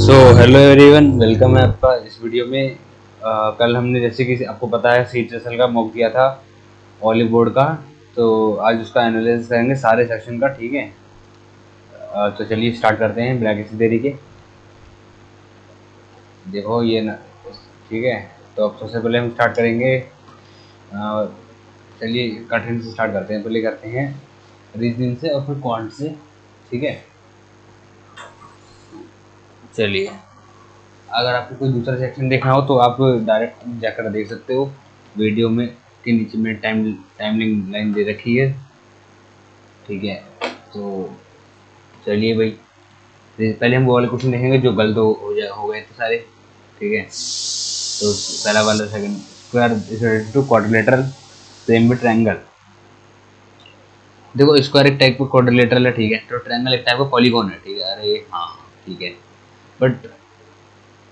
Hello everyone, welcome है आपका इस वीडियो में। कल हमने जैसे कि आपको पता है सीट का मॉक दिया था ऑलिव बोर्ड का। तो आज उसका एनालिसिस करेंगे सारे सेक्शन का, ठीक है। तो चलिए स्टार्ट करते हैं बिना किसी देरी के। देखो ये ना, ठीक है। तो अब सबसे पहले हम स्टार्ट करेंगे। चलिए कठिन से स्टार्ट करते हैं, पहले करते हैं रीजनिंग से और फिर क्वांट से, ठीक है। चलिए, अगर आपको कोई दूसरा सेक्शन देखना हो तो आप डायरेक्ट जाकर देख सकते हो वीडियो में के नीचे में टाइम लाइन दे रखी है, ठीक है। तो चलिए भाई, पहले हम वो वाले क्वेश्चन देखेंगे जो गलत हो गए थे सारे, ठीक है। तो पहला वाला second, square is related to quadrilateral same with triangle. देखो स्क्वायर एक टाइप का क्वाड्रिलेटरल है, ठीक है। तो ट्रायंगल एक टाइप का पॉलीगॉन है, ठीक है। अरे हाँ, ठीक है। बट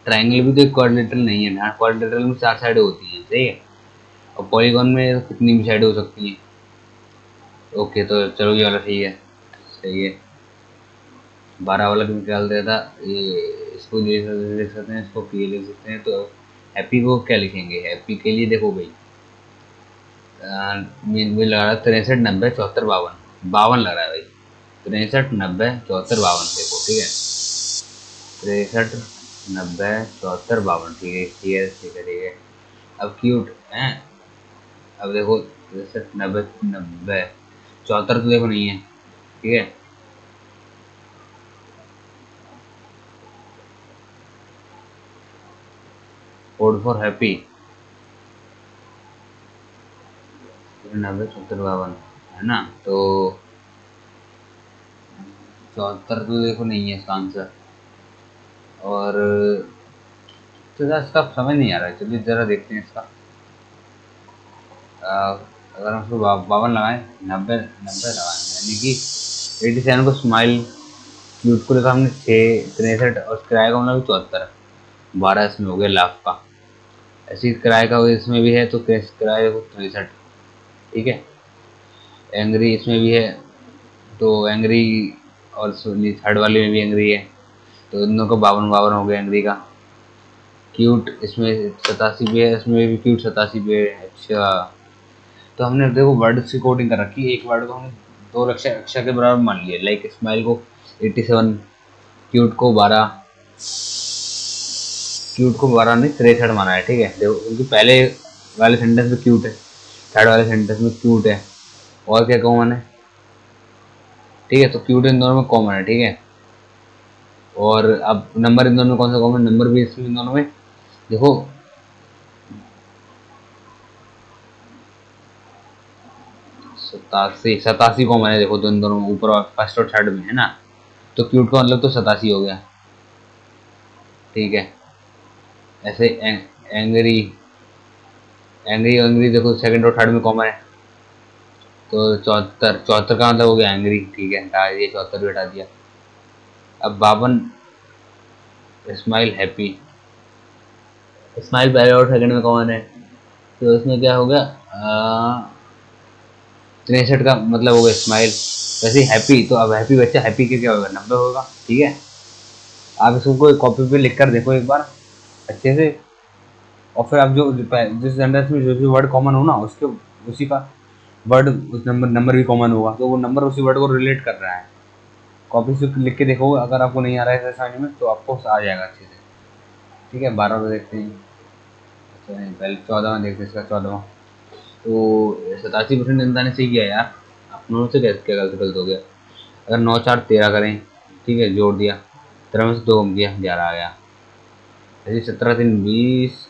ट्रायंगल भी तो एक क्वाड्रिलेटरल नहीं है ना। क्वाड्रिलेटरल में 4 साइडें होती हैं, सही है। और पॉलीगॉन में कितनी भी साइड हो सकती हैं। ओके, तो चलो ये वाला ठीक है, सही है। 12 वाला भी निकाल दिया था ये। इसको लिख सकते हैं, इसको पी लिख सकते हैं। तो हैप्पी को क्या लिखेंगे? हैप्पी के लिए देखो भाई, मुझे लग रहा है 63 90 74 52 52 लग रहा है भाई। 63 90 74 52 देखो, ठीक है। 63 90 74 52, ठीक है, ठीक है, ठीक है, ठीक है। अब क्यूट है। अब देखो 63 90 90 74 तो देखो नहीं है, ठीक है। कोड फॉर हैप्पी 90 74 52 है ना। तो 74 तो देखो नहीं है इसका आंसर। और तो इसका समझ नहीं आ रहा है। चलिए जरा देखते हैं इसका। अगर हम उसको 52 लगाएं, 90 90 लगाएं, यानी कि 87 को स्माइल क्यूट को लिखा हमने 6 63 और किराए का मतलब 74 12 इसमें हो गया लाख का। ऐसी किराए का इसमें भी है तो किराए को 63, ठीक है। एंग्री इसमें भी है तो एंग्री, और थर्ड वाले में भी एंग्री है। तो इन दोनों का 52 52 हो गया एंग्री का। क्यूट इसमें 87 भी है, इसमें भी क्यूट 87 भी है। अच्छा, तो हमने देखो वर्ड की कोडिंग कर रखी है। एक वर्ड को हमने 2 अक्षर अक्षर के बराबर मान लिया, लाइक स्माइल को 87, क्यूट को 12, क्यूट को 12 नहीं 63 माना है, ठीक है। देखो क्योंकि पहले वाले सेंटेंस में क्यूट है, थर्ड वाले सेंटेंस में क्यूट है, और क्या कॉमन है, ठीक है। तो क्यूट इन दोनों में कॉमन है, ठीक है। और अब नंबर इन दोनों में कौन सा कॉमन? नंबर भी इसमें इन दोनों में देखो 87 कॉमन है, देखो तो इन दोनों में ऊपर और फर्स्ट और थर्ड में है ना। तो क्यूट का मतलब तो 87 हो गया, ठीक है। ऐसे एंग्री एंग्री एंग्री देखो सेकंड और थर्ड में कॉमन है। तो 74 74 का मतलब हो गया एंग्री, ठीक है। हटा दिया 74 भी हटा दिया। अब 52 स्माइल हैप्पी, स्माइल पहले और सेकंड में कॉमन है। तो इसमें क्या हो गया 63 का मतलब हो गया स्माइल। वैसे हैप्पी, तो अब हैप्पी बच्चा हैप्पी के क्या होगा? 90 होगा, ठीक है। आप इसको कोई कॉपी पे लिख कर देखो एक बार अच्छे से। और फिर आप जो जिस सेंटेंस में जो भी वर्ड कॉमन हो ना, उसके उसी का वर्ड उस नंबर भी कॉमन होगा, तो वो नंबर उसी वर्ड को रिलेट कर रहा है। कॉपी से लिख के देखो, अगर आपको नहीं आ रहा है समझ में तो आपको आ जाएगा अच्छे से, ठीक है। 12 में देखते हैं। अच्छा नहीं, पहले 14 में देखते हैं इसका 14वां। तो 87% जनता ने सही किया यार। अपनों से क्या गलत गलत हो गया। अगर 9 4 13 करें, ठीक है, जोड़ दिया, 13 में से 2 कम किया 11 आ गया। ऐसे 17 3 20।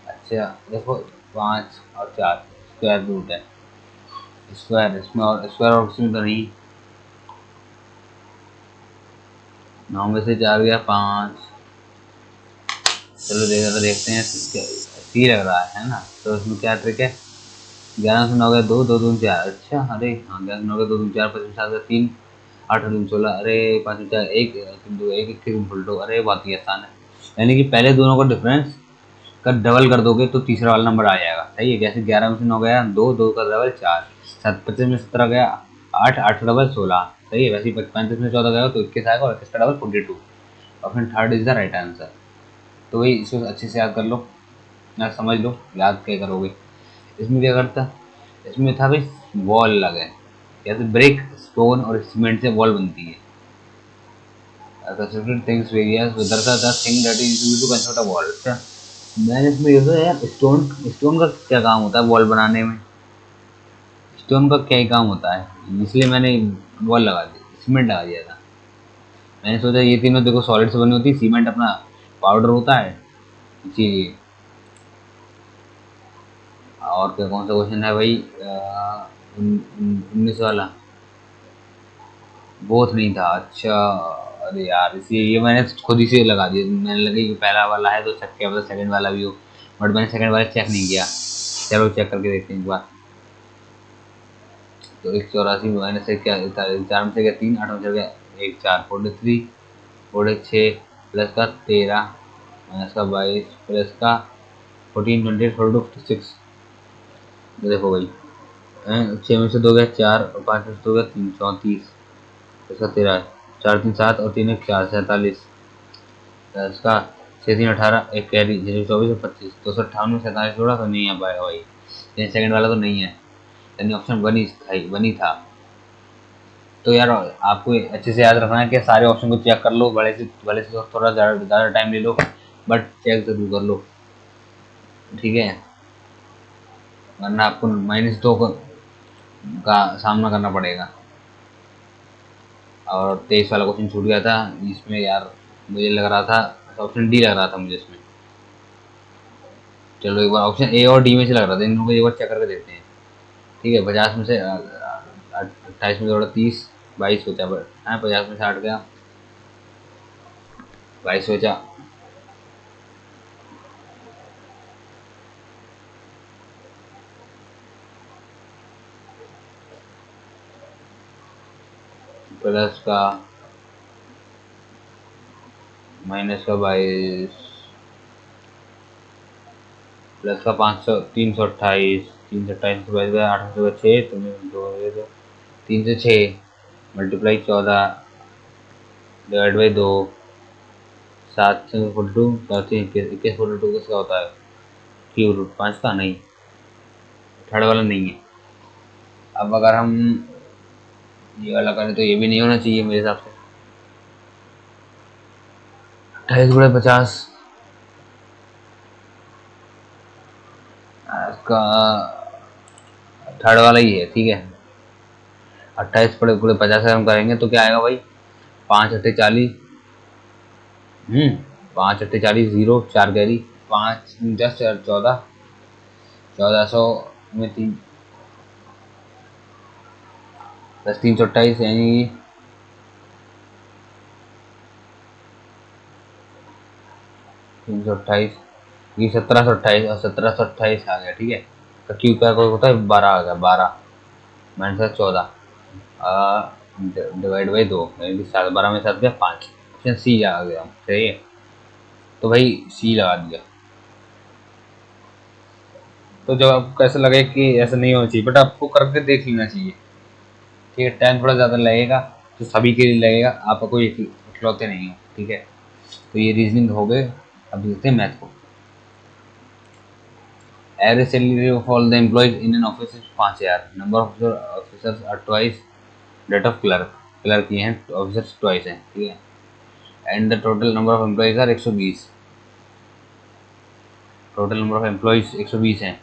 अच्छा देखो 5 और 4 स्क्वायर रूट है। स्क्वायर इसमें और स्क्वायर और इसमें तो नहीं। 9 में से 4 गया 5। चलो देखते हैं सी लग रहा है ना। तो इसमें क्या ट्रिक है? 11 से 9 गया 2 2 दून 4। अच्छा, अरे हाँ, 11 से 9 गया 2 दून 4, 5 7 3 8 दून 16। अरे 5 4 1 2 1 1 उल्टो। अरे बात ही आसान है। यानी कि पहले दोनों का डिफरेंस का डबल कर दोगे तो तीसरा वाला नंबर आ जाएगा, सही है। जैसे 11 में से 9 गया 2 2 का डबल 4, 25 में 17 गया 8 8 डबल 16, सही है। वैसे ही 35 में 14 गया तो 21 आएगा और 21 का double 42, option third is the right answer. तो वही इसको अच्छे से याद कर लो, ना समझ लो, याद क्या करोगे। इसमें क्या करता, इसमें था भाई वॉल लगा है, जैसे ब्रिक स्टोन और सीमेंट से वॉल बनती है। Constructed things various with the thing that is used to construct a wall. अच्छा, मैंने इसमें ये तो यार स्टोन, स्टोन का क्या काम होता है वॉल बनाने में, स्टोन का क्या ही काम होता है, इसलिए मैंने वॉल लगा दी, सीमेंट लगा दिया था। मैंने सोचा ये तीनों देखो सॉलिड से बनी होती है, सीमेंट अपना पाउडर होता है, इसीलिए। और क्या, कौन सा क्वेश्चन है भाई, 19 वाला बोथ नहीं था। अच्छा, अरे यार इसी ये मैंने खुद ही से लगा दिया, मैंने लगा कि पहला वाला है तो क्या पता सेकंड वाला भी हो, बट मैंने सेकंड वाला चेक नहीं किया। चलो चेक करके देखते हैं एक बार। तो 184 माइनस से क्या, चार में से क्या 3, 8 में से क्या 1, 4, 43, 46 प्लस का 13 माइनस का 22 प्लस का 14, 28, 42, 56। देखो भाई, 6 में से 2 गया 4 और 5 में से 2 गया 3, 34 इसका 13, 4, 3, 7 और 3, 1, 4, 47 इसका 6, 3, 18, एक कैरी 0, 24 और 25, 258 में 47 जोड़ा तो नहीं आ पाएगा भाई, ये सेकंड वाला तो नहीं है, यानी ऑप्शन वन ही था। तो यार आपको अच्छे से याद रखना है कि सारे ऑप्शन को चेक कर लो, बड़े से थोड़ा ज़्यादा टाइम ले लो, बट चेक जरूर कर लो, ठीक है, वरना आपको -2 का सामना करना पड़ेगा। और 23 वाला क्वेश्चन छूट गया था, इसमें यार मुझे लग रहा था, ऑप्शन डी लग रहा था मुझे इसमें। चलो एक बार ऑप्शन ए और डी में से लग रहा था, इन लोगों को एक बार चेक करके देखते हैं। ठीक है, 50 में से 28 में थोड़ा 30, 22 बचा, 50 में से 8 गया 22 बचा, प्लस का माइनस का 22 प्लस का 500, 328, 328 से 22 गया, 8 से 6, तुम्हें 2 3 से 6 मल्टीप्लाई 14 डिवाइड बाई 2, 7 से 42, 7 से 21, 21 42 किसका होता है, क्यूब रूट 5 का नहीं, थर्ड वाला नहीं है। अब अगर हम ये वाला करें तो ये भी नहीं होना चाहिए मेरे हिसाब से। 28 × 50 इसका थर्ड वाला ही है, ठीक है। 28 × 50 अगर हम करेंगे तो क्या आएगा भाई, 5 अट्ठे 40, 5 अट्ठे 40, 0 4 कैरी, 5 10 14, 1400 में 3 प्लस 328 यानी 328, ये 1728 और 1728 आ गया, ठीक है। तो क्यू का कोई होता है 12 आ गया, 12 माइनस 14 डिवाइड बाई 2 यानी कि 7, 12 में 7 गया 5, ऑप्शन सी आ गया, सही है। तो भाई सी लगा दिया। तो जब आपको कैसा लगे कि ऐसा नहीं होना चाहिए, बट आपको करके देख लेना चाहिए, ठीक है। टाइम थोड़ा ज़्यादा लगेगा, तो सभी के लिए लगेगा, आप कोई इकलौते नहीं हो, ठीक है। तो ये रीजनिंग हो गए। अब देखते हैं मैथ को। Average salary of all the employees in an office is 5000, number of officers are twice that of clerk, clerk ये हैं ऑफिसर्स ट्वाइस हैं, ठीक है। And the total number of employees are 120, total number of employees 120 हैं,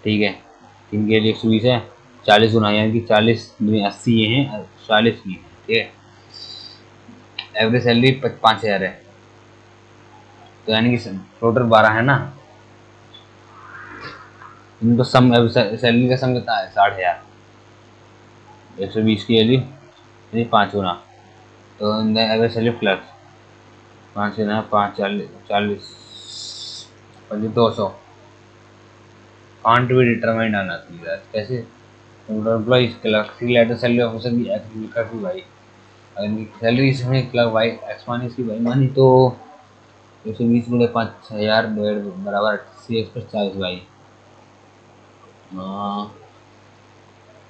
ठीक है। तीन के लिए 120 है, 40 गुना यानी कि 40 दूनी 80 ये हैं, 40 ये हैं, ठीक है। एवरेज सैलरी 5000 है, तो यानी कि टोटल 12 है ना, इनको सम सैलरी का सम कितना है 60,000, 120 की वैल्यू 5 गुना, तो average salary plus 5 Guna 5 40 40 200 can't be determined आना चाहिए कैसे। एम्प्लॉइज क्लर्क सी लेटर सैलरी ऑफिसर की क्लर्क की भाई, अगर इनकी सैलरी इसमें क्लर्क भाई एक्स मानी इसकी भाई मानी, तो 120 × 5000 डिवाइड बराबर 80 एक्स 40 भाई।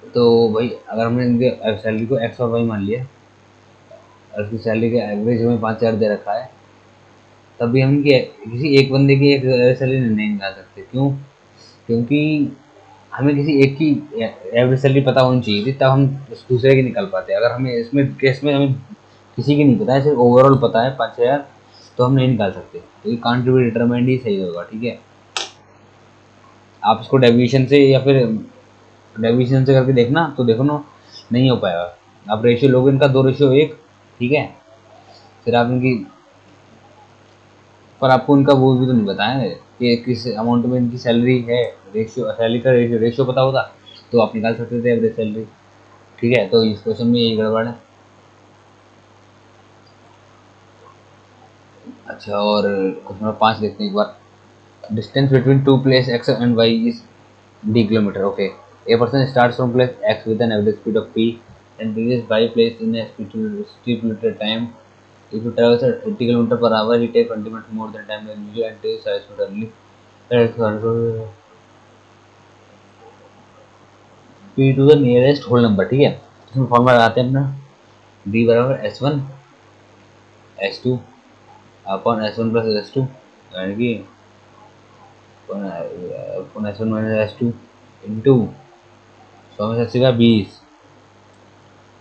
तो भाई अगर हमने इनके सैलरी को एक्स और वाई मान लिया, और उसकी सैलरी का एवरेज हमें 5,000 दे रखा है, तब भी हम किसी एक बंदे की एक सैलरी नहीं निकाल सकते। क्यों? क्योंकि हमें किसी एक की एवरेज सैलरी पता होनी चाहिए थी, तब हम उस दूसरे की निकाल पाते। अगर हमें इसमें केस में हमें किसी की नहीं पता है, सिर्फ ओवरऑल पता है 5,000, तो हम नहीं निकाल सकते। तो ये कांट बी डिटरमाइंड ही सही होगा। ठीक है, आप इसको डेविएशन से या फिर डेविएशन से करके देखना, तो देखो ना नहीं हो पाएगा। आप रेशियो लोगे इनका 2:1, ठीक है, फिर आप इनकी, पर आपको इनका वो भी तो नहीं बताया है कि किस अमाउंट में इनकी सैलरी है। रेशियो सैलरी का रेशियो पता होता तो आप निकाल सकते थे एवरेज सैलरी। ठीक है, तो इस क्वेश्चन में यही गड़बड़ है। अच्छा, और क्वेश्चन नंबर 5 देखते हैं एक बार। Distance between two place X and Y is d kilometer. Okay, a person starts from place x with an average speed of p and reaches y place in a stipulated time. If he travels at 80 km per hour, he takes 20 minutes more than time than usual and takes 40 minutes early. p to the nearest whole number. ठीक है, इसमें formula लगाते हैं अपना, d बराबर s1 s2 upon s1 plus s2, यानी कि upon s1 minus s2 into 100 में 80 का 20,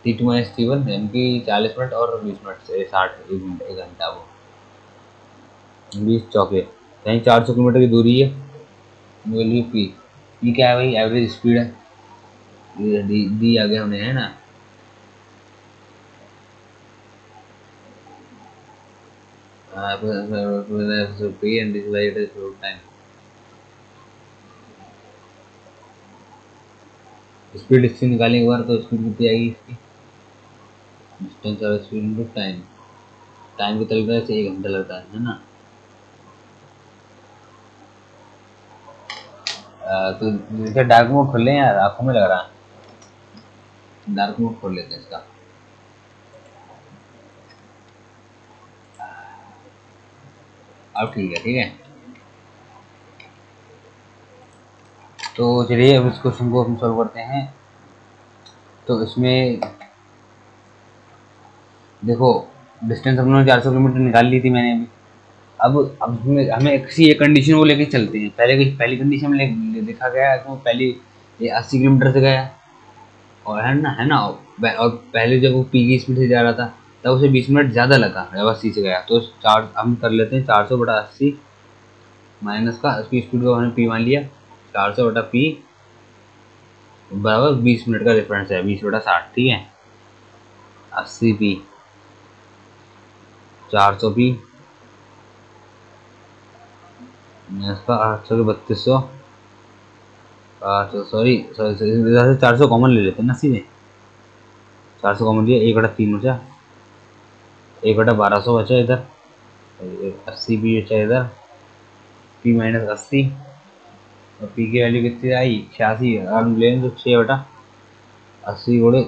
T2 माइनस T1, यानी कि 40 मिनट और 20 मिनट से 60, एक घंटा, वो 20 चौके, कहीं 400 किलोमीटर की दूरी है। वैल्यू पी क्या है भाई? एवरेज स्पीड है। ये डी आगे हमने है ना, P and divided through time. Speed इससे निकालेंगे एक बार, तो स्पीड कितनी आएगी इसकी? डिस्टेंस और स्पीड इनटू टाइम। टाइम कितना लगता है? 1 घंटा लगता है ना। तो जैसे डार्क मोड खोल लें यार, आंखों में लग रहा है। डार्क मोड खोल लेते हैं इसका। अब ठीक है, ठीक है, तो चलिए अब इस क्वेश्चन को हम सॉल्व करते हैं। तो इसमें देखो, डिस्टेंस हम लोगों ने 400 किलोमीटर निकाल ली थी मैंने अभी। अब हमें किसी एक कंडीशन को लेके चलते हैं। पहली कंडीशन में लिखा गया है तो पहले ये 80 किलोमीटर से गया, और है ना, और पहले जब वो पी की स्पीड से जा रहा था तब उसे 20 मिनट ज़्यादा लगा जब 80 से गया। तो चार हम कर लेते हैं, 400/80 माइनस का उसकी स्पीड को हमने पी मान लिया, 400/पी बराबर 20 मिनट का डिफरेंस है, 20/60। ठीक है, 80p 400p इसका 800 के 3200, सॉरी सॉरी, इधर से 400 कॉमन ले लेते हैं ना सीधे। 400 कॉमन लिया, 1/3 बचा, 1/1200 बचा इधर, 80p बचा इधर, p माइनस 80, और p की वैल्यू कितनी आई? 86। हम लेंगे तो 6/80 गुणे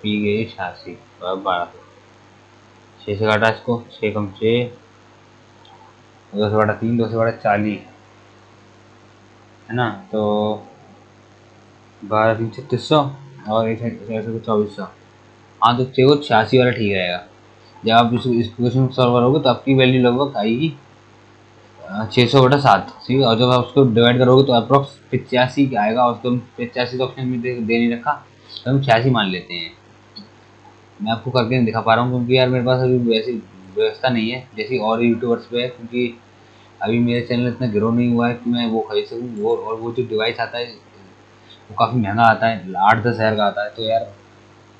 p गई 86 और 1200, 6 से काटा इसको, 6 कम 6, 2/3, 2/40 है ना। तो 12×3 3600 और 1/2400। हाँ, तो चलो 86 वाला ठीक रहेगा। जब आप इस क्वेश्चन को सॉल्व करोगे तो आपकी वैल्यू लगभग आएगी 600/7। ठीक है, और जब आप उसको डिवाइड करोगे तो अप्रोक्स 85 आएगा। उसको 85 का ऑप्शन में दे नहीं रखा, तो हम 86 मान लेते हैं। मैं आपको करके नहीं दिखा पा रहा हूँ क्योंकि यार मेरे पास अभी वैसी व्यवस्था नहीं है जैसी और यूट्यूबर्स पे है, क्योंकि अभी मेरे चैनल इतना ग्रो नहीं हुआ है कि मैं वो खरीद सकूँ। वो और वो जो डिवाइस आता है वो काफ़ी महंगा आता है, 8-10 हज़ार का आता है, तो यार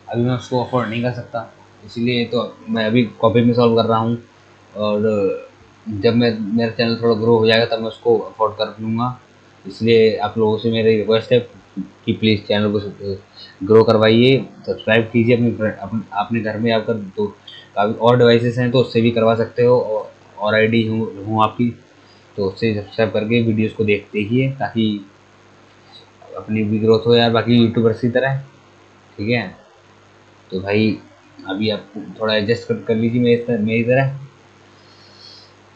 अभी मैं उसको अफोर्ड नहीं कर सकता। इसीलिए तो मैं अभी कॉपी में सॉल्व कर रहा हूँ, और जब मेरा चैनल थोड़ा ग्रो हो जाएगा तब मैं उसको अफोर्ड कर लूँगा। इसलिए आप लोगों से मेरी रिक्वेस्ट है कि प्लीज़ चैनल को ग्रो करवाइए, सब्सक्राइब कीजिए। अपने घर में आकर तो काफ़ी और डिवाइसेस हैं तो उससे भी करवा सकते हो, और आईडी हूँ आपकी, तो उससे सब्सक्राइब करके वीडियोस को देखिए ताकि अपनी भी ग्रोथ हो यार, बाकी यूट्यूबर्स की तरह। ठीक है, तो भाई अभी आप थोड़ा एडजस्ट कर लीजिए मेरी तरह।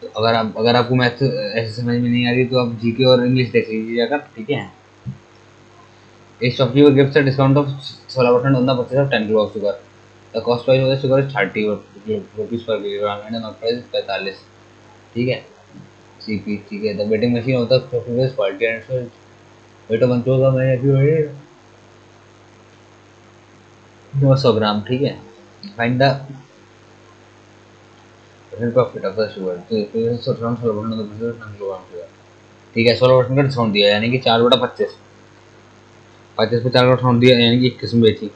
तो अगर आपको मैथ ऐसे समझ में नहीं आ रही तो आप जीके और इंग्लिश देख लीजिए अगर। ठीक है, A shopkeeper gives a discount of 16% on the purchase of 10 kg of sugar. The cost price of the sugar is 30 rupees per kilogram and not price 45। ठीक है, सीपी ठीक है। द वेटिंग मशीन होता है quality and weight of control का मैंने अभी वही 900 ग्राम। ठीक है, find the profit of the sugar, तो 16% शुगर। ठीक है, 16% का डिस्काउंट दिया यानी कि 4/25, 25 पे 4 का डिस्काउंट दिया यानी कि 21 में बेची।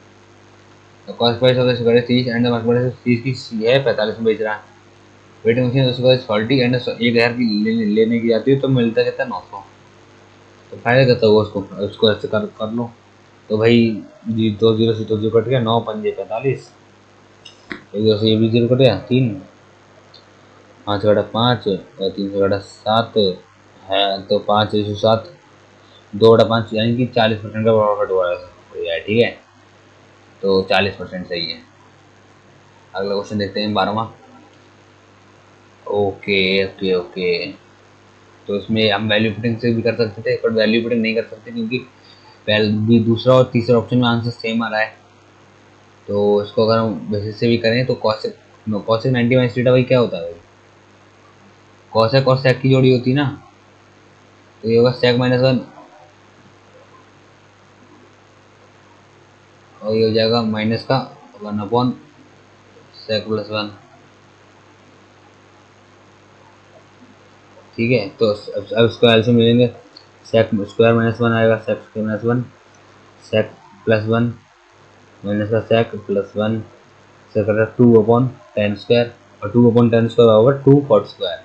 तो cost price of the sugar है 30 एंड द मार्केट प्राइस 30 की है 45 में बेच रहा है। Waiting machine sugar is 40 and 1000 की लेने की जाती है तो मिलता कितना 900। तो फायदा करता होगा उसको, उसको ऐसे कर लो। तो भाई जी 2 जीरो से 2 जीरो कट गया, 9 पंजे 45, एक 2 से ये भी जीरो कट गया, 3 5 घटा 5 और 3 से घटा 7 है तो 5/7, 2/5 यानी कि 40% का प्रॉफिट हुआ है। ठीक है, तो 40% सही है। अगला क्वेश्चन देखते हैं 12वां। ओके ओके ओके, तो इसमें हम वैल्यू पुटिंग से भी कर सकते थे पर वैल्यू पुटिंग नहीं कर सकते क्योंकि पहले भी दूसरा और तीसरा ऑप्शन में आंसर सेम आ रहा है। तो इसको अगर हम बेसिस से भी करें तो कॉसेक 90 माइनस थीटा भाई क्या होता है भाई, कॉसेक और सेक की जोड़ी होती है ना, तो ये होगा sec-1 और ये हो जाएगा माइनस का 1/sec+1। ठीक है, तो अब इसको एलसीएम मिलेंगे, सेक स्क्वायर -1 आएगा, सेक स्क्वायर -1, सेक +1 माइनस का सेक +1 से करेगा 2/10² और 2/10² होगा 2 cot²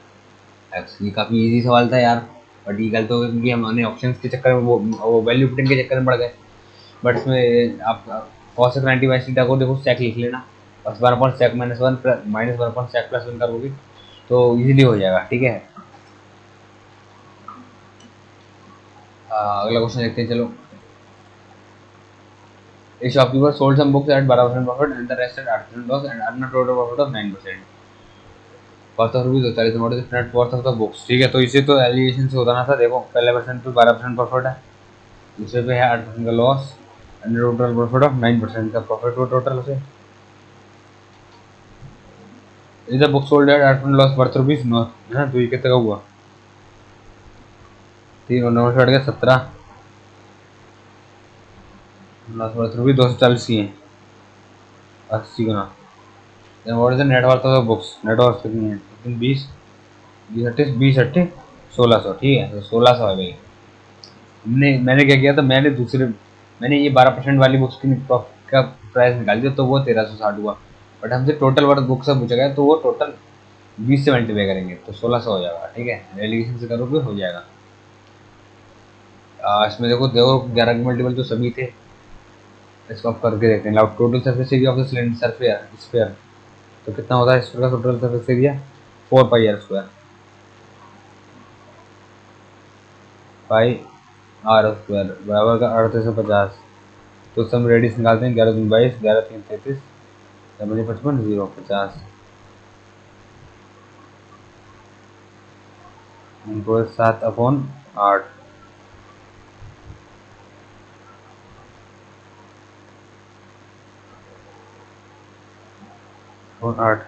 एक्स। ये काफ़ी इजी सवाल था यार, बट ये गलत हो गया क्योंकि हमने ऑप्शंस के चक्कर में वो वैल्यू पुटिंग के चक्कर में पड़ गए। बट इसमें आप cos 90/θ को देखो सेक लिख लेना, बस 1/sec-1 माइनस 1/sec+1 करोगे तो इजीली हो जाएगा। ठीक है, अगला क्वेश्चन देखते हैं चलो। A shopkeeper sold some books at 12% profit and the rest at 8% loss and earned a total profit of 9%. Worth of rupees 40 what is net worth of the books. ठीक है, तो इसे तो एलिगेशन से होता ना था, देखो पहले परसेंट पे 12% प्रॉफिट है, दूसरे पे है 8% का loss and total profit of 9% का प्रॉफिट हुआ टोटल उसे। Is the book sold at 8% loss worth rupees no है ना, तो ये कितने का हुआ, 3 और 9 से हट गया 17, लॉस वर्थ रुपीज 240 की है, 80 गुना। Then what is the net worth of the books, net worth कितनी है, 20 20 अट्ठे 1600। ठीक है, तो 1600 है भाई। मैंने क्या किया था, मैंने ये 12% वाली बुक्स की का प्राइस निकाल दिया तो वो 1360 हुआ, बट हमसे टोटल वर्थ बुक से पूछा गया तो वो टोटल 20 से मल्टीप्लाई करेंगे तो 1600 हो जाएगा। ठीक है, एलिगेशन से करोगे हो जाएगा। इसमें देखो देखो 11 के मल्टीपल तो सभी थे, इसको आप करके देखते हैं। Loud total surface area of the cylinder sphere तो कितना होता है स्फीयर का टोटल सरफेस एरिया, 4πr² पाई r² बराबर का 3850। तो सम रेडियस निकालते हैं, 11 दूनी 22, 11 3 33, 55 0 50 इनको 7/8 और 8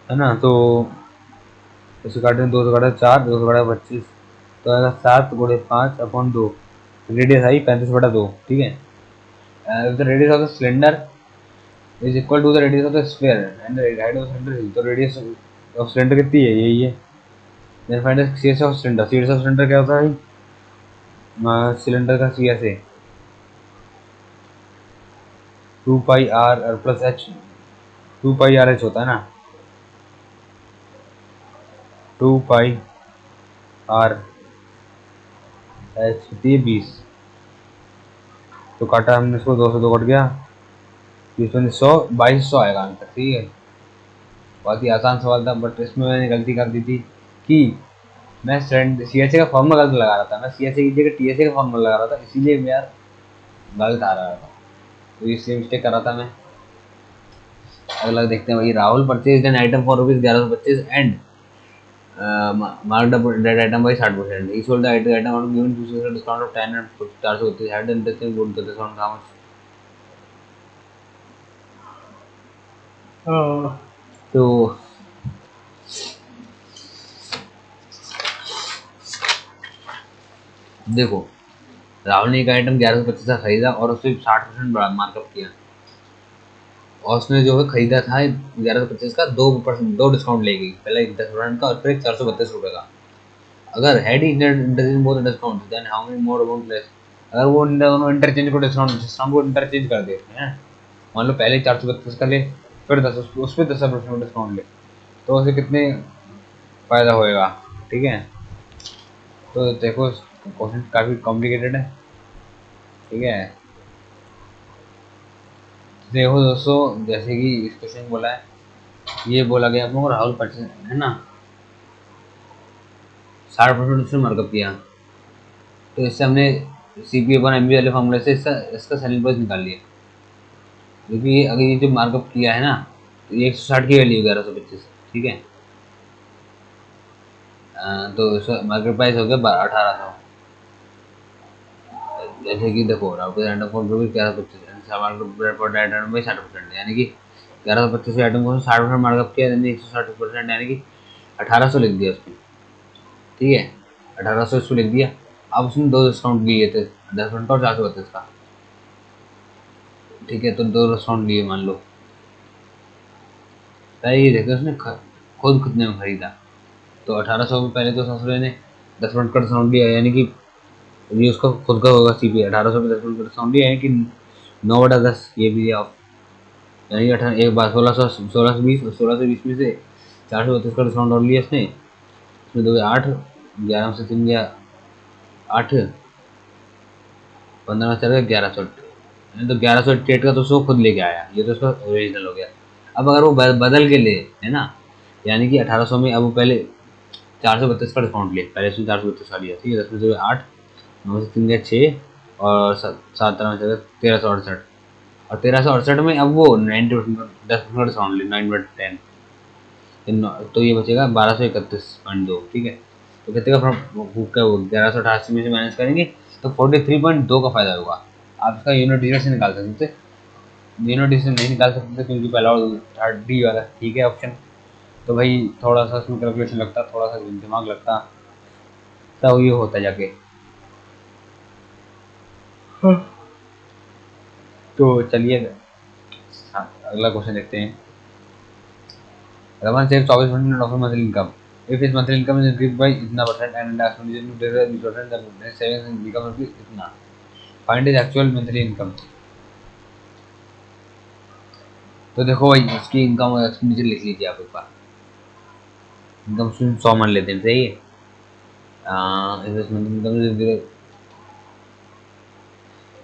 है ना, तो इसे काटें 2 से काटा 4, 2 से काटा 25, तो आएगा 7 × 5/2, रेडियस आई 35/2। ठीक है, the radius of the cylinder is equal to the radius of the sphere and the height of cylinder, तो रेडियस ऑफ सिलेंडर कितनी है, यही है। Then find the CS of cylinder, CS of cylinder क्या होता है भाई, सिलेंडर का सीएस है 2πr+h, 2πrh होता है ना, 2πr एच होती है 20, तो काटा हमने इसको 2 से 2 कट गया, 20 में 100 2200 आएगा आंसर। ठीक है, बहुत ही आसान सवाल था बट इसमें मैंने गलती कर दी थी कि मैं सी एच ए का फॉर्मूला गलत लगा रहा था, मैं सी एच ए की जगह टी एस ए का फॉर्मूला लगा रहा था, इसीलिए मैं यार गलत आ रहा था, तो इसलिए मिस्टेक कर रहा था मैं। अगला देखते हैं भाई, Rahul purchase an item for rupees 1125 and marked up that item by 60%. He sold the item on given 2% discount of 10 and 432 had interesting good the discount how much? हाँ। तो देखो, राहुल ने एक आइटम 1125 का खरीदा और उससे 60% मार्कअप किया, और उसने जो है खरीदा था 1125 का, 2% 2 डिस्काउंट ले गई, पहले 10% का और फिर 432 रुपये का। अगर had interchange both discount then how many more amount less. अगर वो दोनों इंटरचेंज को डिस्काउंट को इंटरचेंज कर देते हैं, मान लो पहले 432 का ले, फिर 10 उस पर 10% डिस्काउंट ले, तो उसे कितने फायदा होएगा। ठीक है, तो देखो क्वेश्चन काफ़ी कॉम्प्लिकेटेड है। ठीक है, देखो दोस्तों, जैसे कि इस क्वेश्चन बोला है, ये बोला गया आप लोगों को राहुल परचेज है ना, 60% उसने मार्कअप किया, तो इससे हमने CPA1 MB वाले फॉर्मूले से इसका इसका सेलिंग प्राइस निकाल लिया, क्योंकि अगर ये जो मार्कअप किया है ना, तो ये 160 की वैल्यू 1125। ठीक है, तो इसका मार्केट प्राइस हो गया 1800। जैसे कि देखो राउटर आइटम को रुपये 1125 में 60%, यानी कि 1125 आइटम को 60% मार्कअप किया, यानी 160%, यानी कि 1800 लिख दिया उसमें। ठीक है, 1800 इसको लिख दिया। अब उसने 2 डिस्काउंट लिए थे, 10% और 432 का। ठीक है, तो 2 डिस्काउंट लिए मान लो, पहले ये देखो उसने खुद कितने में खरीदा, तो 1800 में पहले तो ससुरे ने 10% का डिस्काउंट लिया, यानी कि ये उसका खुद का होगा CPA 1800 में 10% का डिस्काउंट लिया, यानी कि 9/10 ये भी दिया, यानी कि अठारह एक बार 1620 और 1620 में से 432 का डिस्काउंट और लिया इसने, इसमें 2 8, 11 में से 3 गया 8, 15 में चल गया 1100, तो 1188 का तो उसको खुद लेके आया, ये तो उसका ओरिजिनल हो गया। अब अगर वो बदल के ले, है ना, यानी कि 1800 में अब वो पहले 432 का डिस्काउंट ले, पहले उसने 432 का लिया। ठीक है, 10 में से 8, 9 में से 3 गया 6, और 7 में चल गया 1368, और 1368 में अब वो 90% 10% का डिस्काउंट ले, 9/10, तो ये बचेगा 1231.2। ठीक है, तो कितने का बुक है वो 1188 में से माइनस करेंगे, तो 43.2 का फायदा होगा। आप इसका यूनिट डिजिट से निकाल सकते थे, यूनिट डिजिट से नहीं निकाल सकते थे क्योंकि पहला और थर्ड डी वाला ठीक है ऑप्शन, तो भाई थोड़ा सा उसमें कैलकुलेशन लगता, थोड़ा सा दिमाग लगता, तब ये होता जाके। तो चलिए, हाँ, अगला क्वेश्चन देखते हैं। Raman save 24% of monthly income, if his monthly income is increased by इतना percent and expenditure to deliver 20%, then his savings become इतना, find his actual monthly income। तो देखो भाई, इसकी इनकम और एक्सपेंडिचर लिख लीजिए आप एक बार। इनकम 100 मान लेते हैं, सही है। Investment income,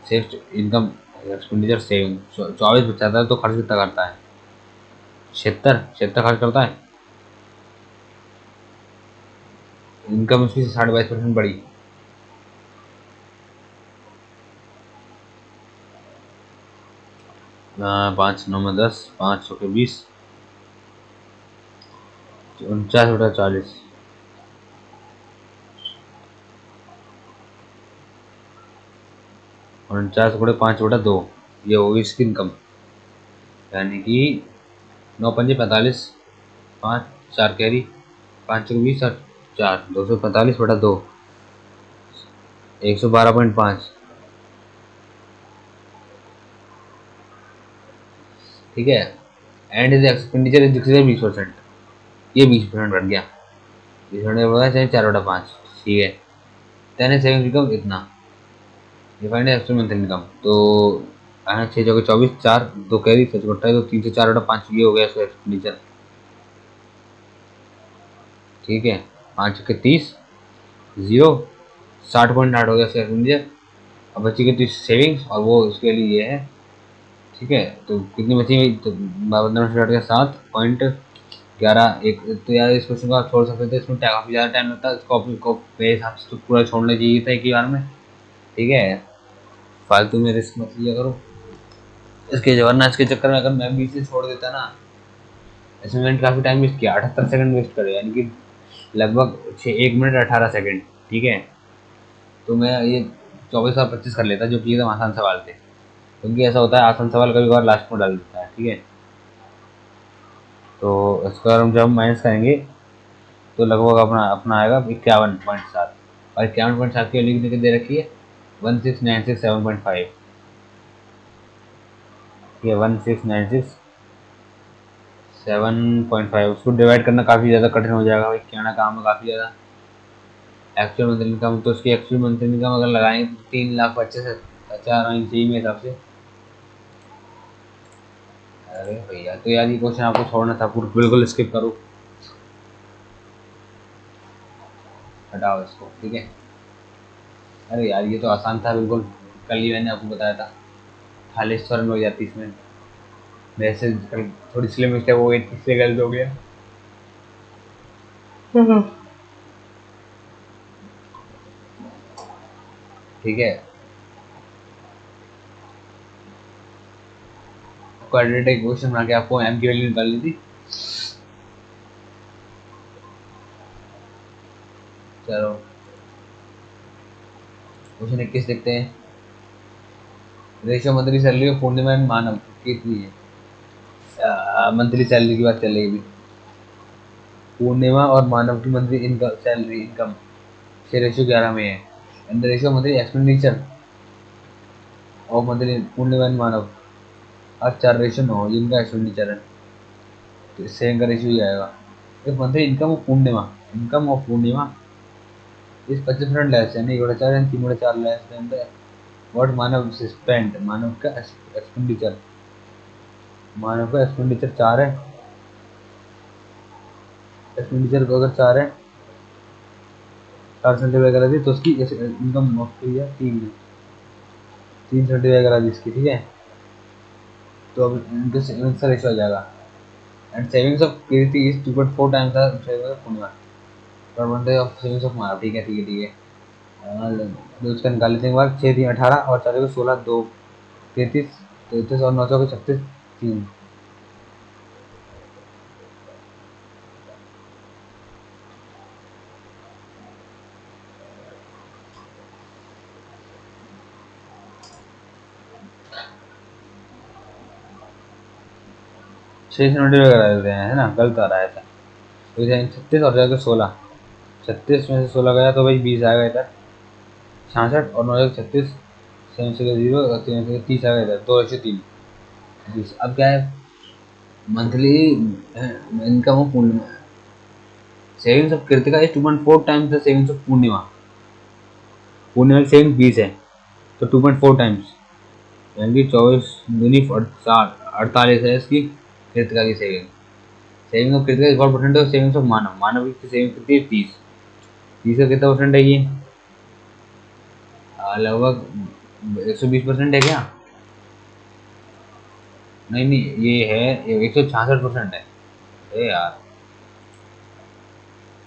save income, expenditure saving, 24 बचाता है तो खर्च कितना करता है, 76 76 खर्च करता है। इनकम उसकी 22.5% बढ़ी, 5 9 में 10, 5 के 20, 49/40, 49/5/2, ये होगी इसकी इनकम, यानी कि 9×5 = 45, 5 4 कैरी, 5 के 20 और 4, 245/2, 112.5। ठीक है, एंड इज एक्सपेंडिचर इज 20%, ये 20% बढ़ गया, 20% बढ़ा चाहे 4/5। ठीक है, तेने सेविंग इनकम इतना, डिफाइंड एक्चुअल मंथली इनकम, तो 6 × 24, 4 2 कैरी 7 तो 3 से 4/5, ये हो गया इसका एक्सपेंडिचर। ठीक है, 5 के 30, 0, 60.8 हो गया इसका एक्सपेंडिचर। अब बची कितनी सेविंग्स, और वो उसके लिए ये है। ठीक है, तो कितनी बची हुई, तो 7.11 एक, तो यार इस क्वेश्चन को आप छोड़ सकते थे, इसमें काफ़ी ज़्यादा टाइम लगता है, इसको मेरे हिसाब से तो पूरा छोड़ना चाहिए था एक ही बार में। ठीक है, फालतू में रिस्क मत लिया करो इसके, वरना इसके चक्कर में अगर मैं बीच से छोड़ देता ना, इसमें मैंने काफ़ी टाइम वेस्ट किया, 78 सेकंड वेस्ट करे, यानी कि लगभग 1 मिनट 18 सेकंड। ठीक है, तो मैं ये 24 और 25 कर लेता, जो कि एकदम आसान सवाल थे, क्योंकि ऐसा होता है आसान सवाल कभी कभार लास्ट में डाल देता है। ठीक है, तो इसको अगर हम जब माइनस करेंगे तो लगभग अपना अपना आएगा 51.7, और 51.7 की वैल्यू कितनी दे रखी है 16967.5। ये 16967.5, उसको डिवाइड करना काफ़ी ज़्यादा कठिन हो जाएगा भाई, कहना काम है काफ़ी ज़्यादा। एक्चुअल मंथली इनकम, तो उसकी एक्चुअल मंथली इनकम अगर लगाएंगे तो 3,25,000 आनी चाहिए मेरे हिसाब से। अरे भैया तो यार ये क्वेश्चन आपको छोड़ना था, पूरा बिल्कुल स्किप करो, हटाओ इसको, ठीक है। अरे यार ये तो आसान था बिल्कुल, कल ही मैंने आपको बताया था, थालेश्वर में हो जाती इसमें, वैसे कल थोड़ी सी मिस्टेक हो गई, इससे गलत हो गया। ठीक है, क्वाड्रेटिक इक्वेशन बना के आपको m की वैल्यू निकालनी थी। चलो क्वेश्चन 21 देखते हैं। Ratio monthly salary of Purnima and Manav कितनी है? मंथली सैलरी की बात चलेगी अभी। पूर्णिमा और मानव की मंथली इनकम, सैलरी इनकम से रेशियो 11 में है, and the ratio monthly expenditure और मंथली पूर्णिमा एंड मानव और 4:9 जिनका एक्सपेंडिचर है, तो इससे इनका रेशियो ही आएगा। If monthly income of Purnima, income of Purnima is 25% less है, नहीं बड़ा 4 and 3/4 less than the what Manav spend, Manav का एक्सपेंडिचर, मानव का एक्सपेंडिचर 4 है, एक्सपेंडिचर को अगर 4 है, 4 सेंटीमीटर करा दी तो उसकी इनकम ऑफ है 3 सेंटीमीटर करा दी इसकी, ठीक है। तो अब इनका रेशियो आ जाएगा, and savings of Kirti is 2.4 times the savings of Purnima, percentage of savings of Manav, ठीक है ठीक है ठीक है। तो उसका निकाल लेते हैं, बाद 6 3 18 और 4 को 16 2 33 33 और 9 को 36 3, 6 से नोटिफाई करा देते हैं, है ना, गलत आ रहा है ऐसा। तो 36 और जाकर 16, 36 में से 16 गया तो भाई 20 आएगा इधर, 66 और 9 36, 7 से 0 और 3 से 30 आएगा इधर, 2:3 20। अब क्या है, monthly income of Purnima, savings of Kritika is 2.4 times the savings of Purnima, Purnima की सेविंग 20 है तो 2.4 टाइम्स, यानी कि 24 दूनी 48 है इसकी कृतिका की saving. Saving of Kritika is 4% of savings of Manav, Manav की सेविंग कितनी है 30, 30 का कितना परसेंट है ये, लगभग 120% है क्या, नहीं नहीं ये है 166% है। अरे यार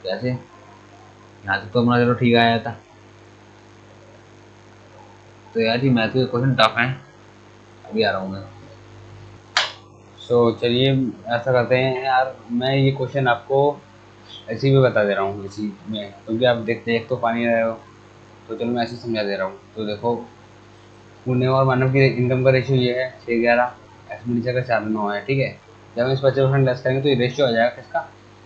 कैसे, यहाँ तक तो हमारा चलो ठीक आया था। तो यार ये मैथ के क्वेश्चन टफ हैं, अभी आ रहा हूँ मैं। सो चलिए ऐसा करते हैं यार, मैं ये क्वेश्चन आपको ऐसे ही भी बता दे रहा हूँ इसी में, क्योंकि आप देख तो पा नहीं रहे हो, तो चलो मैं ऐसे समझा दे रहा हूँ। तो देखो, पुणे और मानव की इनकम का रेशियो ये है 6:11, एक्सपेंडिचर का 4:9 है, ठीक है। जब हम इस 25% लेस करेंगे तो ये रेशियो आ जाएगा किसका,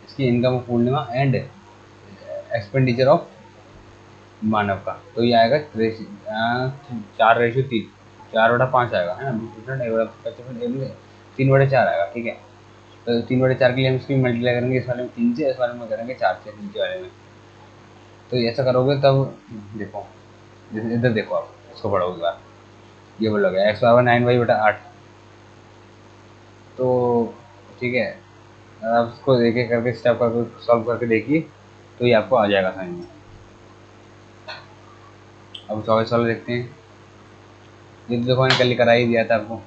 इसकी income of Purnima and expenditure of Manav का, तो ये आएगा 4:3, 4/5 आएगा, है ना, 20%, 3/4 आएगा, ठीक है। तो 3/4 के लिए हम इसकी मल्टीप्लाई करेंगे, इस वाले में 3 से, इस वाले में करेंगे 4 से, नीचे वाले में। तो ऐसा करोगे तब देखो, इधर देखो आप इसको पढ़ोगे बार, ये बोलोगे x/9y/8, तो ठीक है। आप इसको एक एक करके स्टेप करके सॉल्व करके देखिए, तो ये आपको आ जाएगा समझ में। अब 24 वाला देखते हैं। ये तो देखो मैंने कल करा ही दिया था आपको,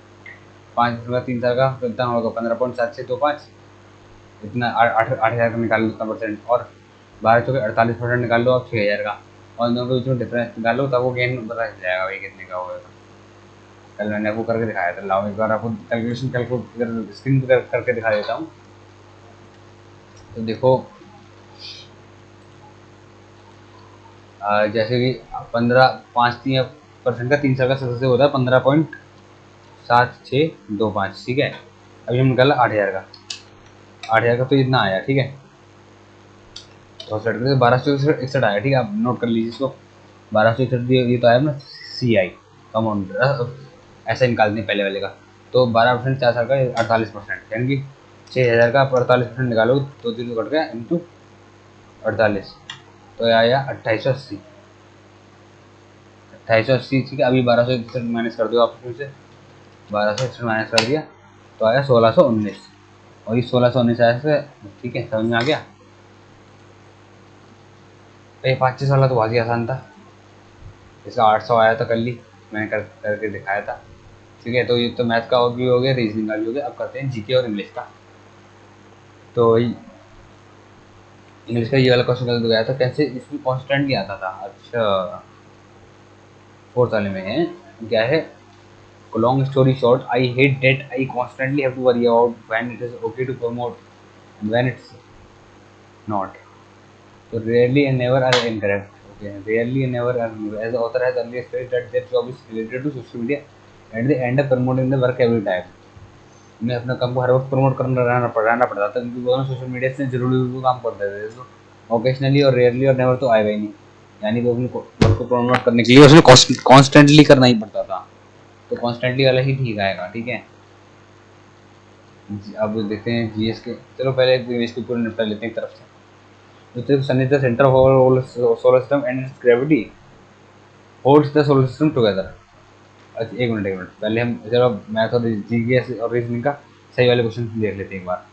5 3 साल का कितना होगा, 15.7625, इतना 8,000 का निकाल लो उतना परसेंट, और 12 48% निकाल लो आप 6,000 का, और इन दोनों के बीच में डिफरेंस निकाल लो, तब वो गेन पता चल जाएगा भाई कितने का होगा। कल मैंने आपको करके दिखाया था, लाओ एक बार आपको कैलकुलेशन कैलकुलेट स्क्रीन पर करके दिखा देता हूँ। तो देखो जैसे कि 15.5% का 3 साल का सक्सेस होता है 15.7625, ठीक है। अभी हम निकाला 8,000 का, 8,000 का तो इतना आया, ठीक है। तो सेट करके 1261 आया, ठीक है। आप नोट कर लीजिए इसको। 1261 ये तो आया ना CI अमाउंट, ऐसा निकालते हैं पहले वाले का। तो 12% 4 साल का 48%, यानी कि 6,000 का आप 48% निकालो, तो 3 कट गया इंटू 48, तो आया 2880। 2880, ठीक है। अभी 1261 माइनस कर दो आप इसमें से, 1261 माइनस कर दिया तो आया 1619, और ये 1619 आया से, ठीक है। समझ में आ गया। ये 25 वाला तो बहुत ही आसान था, इसका 800 आया था कल ही, मैंने करके दिखाया था, ठीक है। तो ये तो मैथ का भी हो गया, रीजनिंग का भी हो गया। अब करते हैं जीके और इंग्लिश का। तो इंग्लिश का ये वाला क्वेश्चन कल तो गया था, कैसे इसमें कॉन्स्टेंटली आता था। अच्छा, फोर्थ वाले में है, क्या है, long story short, I hate that I constantly have to worry about when it is okay to promote and when it's not. So rarely and never are incorrect. Okay, rarely and never are. As the author has earlier stated that their job is related to social media, and they end up promoting the work every time. उन्हें अपना काम को हर वक्त promote करना रहना पड़ता था, क्योंकि वो सोशल मीडिया से जरूरी वो काम करते थे। तो ओकेशनली और रेयरली और नेवर तो आएगा ही नहीं, यानी कि अपने वर्क को प्रमोट करने के लिए उसमें कॉन्स्टेंटली करना ही पड़ता था। तो कॉन्स्टेंटली वाला ही ठीक आएगा, ठीक है। अब देखते हैं जीएस के। चलो पहले इंग्लिश के पूरे निपटा लेते हैं एक तरफ से। The sun is the center of our whole solar system and its gravity holds the solar system together. अच्छा, एक मिनट पहले हम चलो मैथ और जीएस और रीजनिंग का सही वाले क्वेश्चन देख लेते हैं एक बार,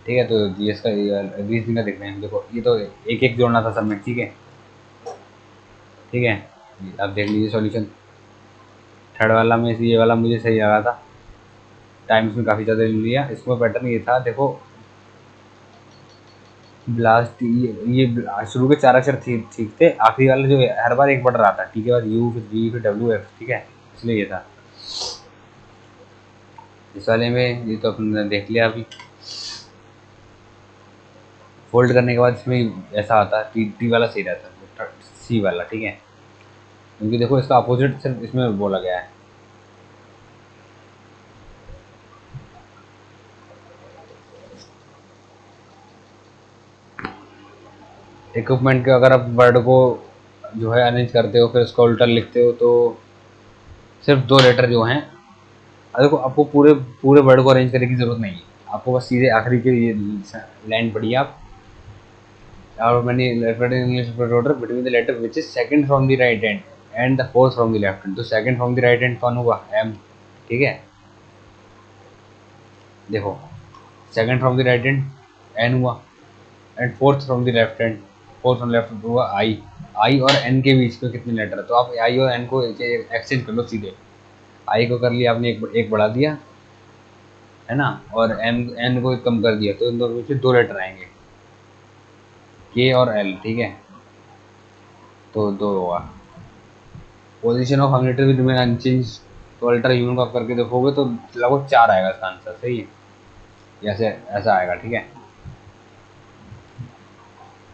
ठीक है। तो जीएस का रीजनिंग का देखते हैं। देखो ये तो एक एक जोड़ना था सब में, ठीक है, ठीक है। आप देख लीजिए सॉल्यूशन। थर्ड वाला में से ये वाला मुझे सही लगा था, टाइम इसमें काफ़ी ज़्यादा ले लिया। इसमें पैटर्न ये था, देखो ब्लास्ट, ये शुरू के 4 अक्षर ठीक थे, आखिरी वाला जो हर बार एक बढ़ रहा था, ठीक है, बाद यू फिर जी फिर डब्ल्यू एफ, ठीक है, इसलिए ये था। इस वाले में ये तो अपने देख लिया अभी। फोल्ड करने के बाद इसमें ऐसा आता है, टी वाला सही रहता है, सी वाला, ठीक है, क्योंकि देखो इसका अपोजिट सिर्फ इसमें बोला गया है। इक्विपमेंट के अगर आप वर्ड को जो है अरेंज करते हो, फिर उसका उल्टा लिखते हो, तो सिर्फ 2 लेटर जो हैं, देखो आपको पूरे पूरे वर्ड को अरेंज करने की जरूरत नहीं है, आपको बस सीधे आखिरी के ये लाइन पढ़िए आप। और मैंने English order between the letter which is second from the right hand and the fourth from the left hand. तो second from the right hand कौन हुआ, एम, ठीक है। देखो second from the right hand N हुआ, and fourth from the left hand, fourth from left हुआ I. आई और N के बीच में कितने लेटर है, तो आप आई और एन को एक्सचेंज कर लो सीधे। आई को कर लिया आपने, एक बढ़ा दिया है ना, और एन को कम कर दिया, तो इन दोनों में 2 लेटर आएंगे, के और एल, ठीक है। तो 2 होगा। Position of hermiter will remain unchange, तो अल्टर ह्यूमन को आप करके देखोगे तो लगभग 4 आएगा इसका आंसर, सही है, जैसे ऐसा आएगा, ठीक है।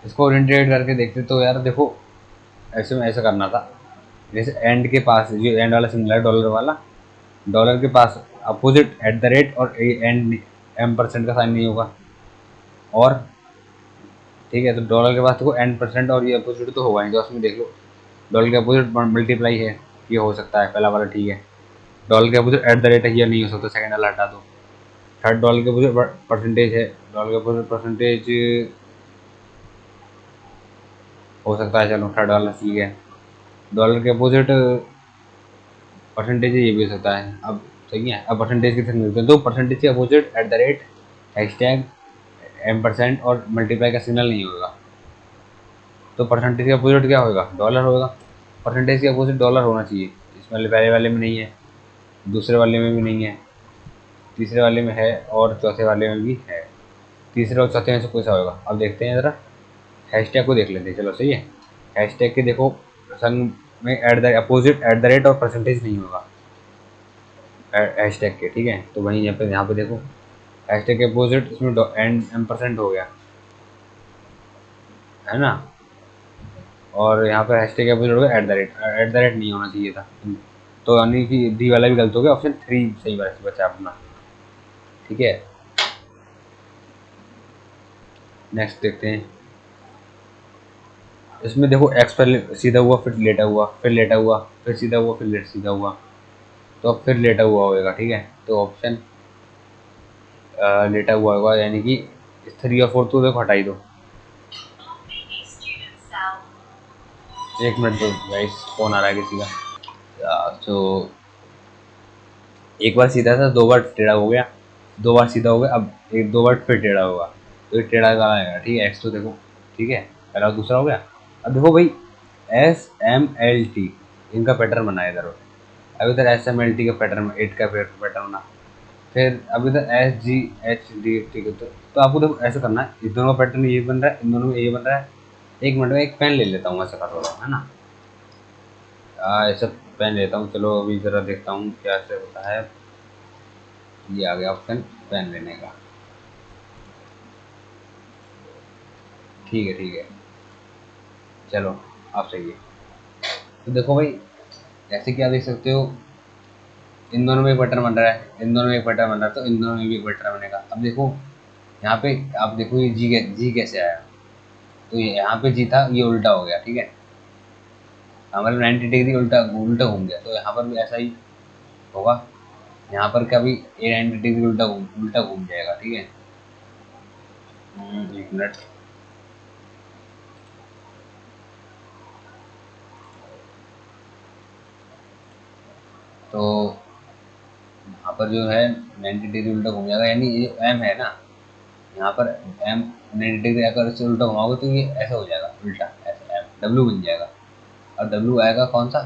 इसको ओरिएंटेड करके देखते तो यार देखो ऐसे में ऐसा करना था, जैसे एंड के पास जो एंड वाला सिंबल है डॉलर वाला, डॉलर के पास अपोजिट एट द रेट और एंड एम परसेंट का साइन नहीं होगा, और ठीक है। तो डॉलर के पास देखो एंड परसेंट और ये अपोजिट तो होगा नहीं, तो उसमें देख लो डॉलर के अपोजिट मल्टीप्लाई है, ये हो सकता है पहला वाला, ठीक है। डॉलर के अपोजिट एट द रेट है, ये नहीं हो सकता, सेकंड वाला हटा दो। थर्ड डॉलर के अपोजिट परसेंटेज है, डॉलर के अपोजिट परसेंटेज हो सकता है, चलो थर्ड वाला ठीक है। डॉलर के अपोजिट परसेंटेज ये भी हो सकता है, अब सही है। अब परसेंटेज कितने मिलते हैं, तो परसेंटेज के opposite at the rate hashtag M percent और मल्टीप्लाई का सिग्नल नहीं होगा, तो परसेंटेज के अपोजिट क्या होगा, डॉलर होगा। परसेंटेज के अपोजिट डॉलर होना चाहिए, इसमें पहले वाले में नहीं है, दूसरे वाले में भी नहीं है, तीसरे वाले में है, और चौथे वाले में भी है। तीसरे और चौथे में से कोई सा होगा, अब देखते हैं ज़रा। हैशटैग को देख लेते हैं, चलो सही है। हैशटैग के देखो संग में at the opposite at the rate और परसेंटेज नहीं होगा हैशटैग के, ठीक है। तो वहीं यहाँ पे देखो हैशटैग के अपोजिट इसमें एंड एम परसेंट हो गया है ना, और यहाँ पे हैशटैग के अपोजिट हो गया एट द रेट नहीं होना चाहिए था, तो यानी कि डी वाला भी गलत हो गया, ऑप्शन 3 सही बचा अपना, ठीक है। नेक्स्ट देखते हैं। इसमें देखो एक्स पहले सीधा हुआ, फिर लेटा हुआ, फिर लेटा हुआ, फिर सीधा हुआ, फिर सीधा हुआ, तो अब फिर लेटा हुआ होएगा। ठीक है, तो ऑप्शन लेटा हुआ होगा, यानी कि 3 और 4 तो देखो हटा ही दो। एक मिनट दो गाइस, फोन आ रहा है किसी का। तो एक बार सीधा था, 2 बार टेढ़ा हो गया, 2 बार सीधा हो गया, अब एक 2 बार फिर टेढ़ा होगा, तो ये टेढ़ा वाला आएगा। ठीक है, एक्स तो देखो, ठीक है, पहला और दूसरा हो गया। अब देखो भाई, SMLT इनका पैटर्न बना है इधर। अब इधर SMLT का पैटर्न, 8 का पैटर्न बना, फिर अब इधर SGHD। ठीक है, तो आपको देखो ऐसे करना है, इन दोनों का पैटर्न ये बन रहा है, इन दोनों में ये बन रहा है। एक मिनट में एक पेन ले लेता हूँ, ऐसा कर रहा हूँ, है ना। ऐसा पेन लेता हूँ, चलो अभी ज़रा देखता हूँ क्या से होता है। ये आ गया ऑप्शन पेन लेने का। ठीक है, ठीक है, चलो आप सही है। तो देखो भाई, जैसे कि आप देख सकते हो, इन दोनों में एक बटन बन रहा है, इन दोनों में एक बटन बन रहा है, तो इन दोनों में भी एक बटन बनेगा। अब देखो यहाँ पे, आप देखो ये जी कैसे आया, तो ये यहाँ पे जी था, ये उल्टा हो गया। ठीक है, हमारे 90 डिग्री उल्टा उल्टा घूम गया, तो यहाँ पर भी ऐसा ही होगा। यहाँ पर क्या भी ये 90 डिग्री उल्टा घूम जाएगा। ठीक है, एक मिनट। तो यहाँ पर जो है 90 डिग्री उल्टा घूम जाएगा, यानी ये एम है ना, यहाँ पर एम 90 डिग्री अगर इससे उल्टा घुमाओगे तो ये ऐसा हो जाएगा उल्टा, ऐसा एम डब्ल्यू बन जाएगा। और डब्ल्यू आएगा कौन सा,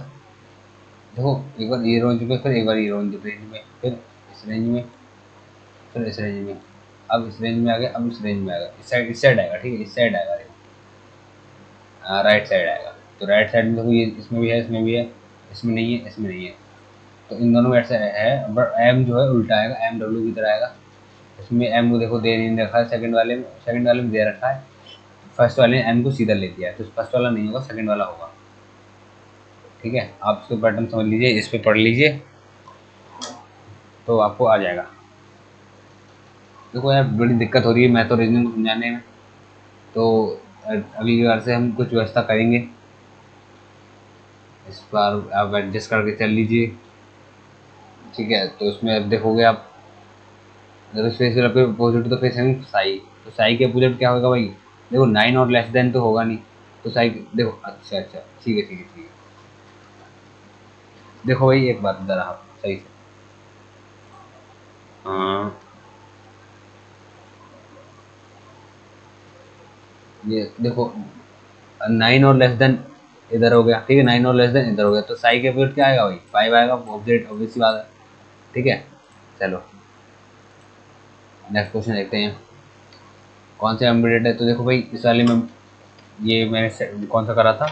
देखो एक बार ये रेंज में, फिर एक बार ये रेंज में, फिर इस रेंज में, फिर इस रेंज में, अब इस रेंज में आ गया, अब इस रेंज में आ गया, इस साइड आएगा। ठीक है, इस साइड आएगा, राइट साइड आएगा। तो राइट साइड में देखो ये इसमें भी है, इसमें भी है, इसमें नहीं है, इसमें नहीं है, तो इन दोनों में ऐसा है, बट एम जो है उल्टा आएगा, एम डब्ल्यू की तरह आएगा। इसमें एम को देखो दे नहीं रखा है, सेकंड वाले में दे रखा है, फर्स्ट वाले ने एम को सीधा ले दिया है, तो फर्स्ट वाला नहीं होगा, सेकंड वाला होगा। ठीक है, आप इसको पैटर्न समझ लीजिए, इस पे पढ़ लीजिए, तो आपको आ जाएगा। देखो यार, बड़ी दिक्कत हो रही है, मैं तो रीजनिंग को समझाने में, तो अगली बार से हम कुछ व्यवस्था करेंगे, इस बार आप एडजस्ट करके चल लीजिए। ठीक है, तो इसमें अब देखोगे आप, अगर स्पेस पे अपोजिट तो फिर सेम साई, तो साई के अपोजिट क्या होगा भाई, देखो 9 और लेस देन तो होगा नहीं, तो साई देखो, अच्छा अच्छा, ठीक है, ठीक है, ठीक है। देखो भाई एक बात ज़रा आप सही से, हाँ, ये देखो 9 और लेस देन इधर हो गया। ठीक है, 9 और लेस देन इधर हो गया, तो साई के अपोजिट क्या आएगा भाई, 5 आएगा, ऑब्जेक्ट ऑब्वियस सी बात है। ठीक है, चलो नेक्स्ट क्वेश्चन देखते हैं, कौन से एम्बेडेड है। तो देखो भाई, इस वाले में ये मैंने कौन सा करा था,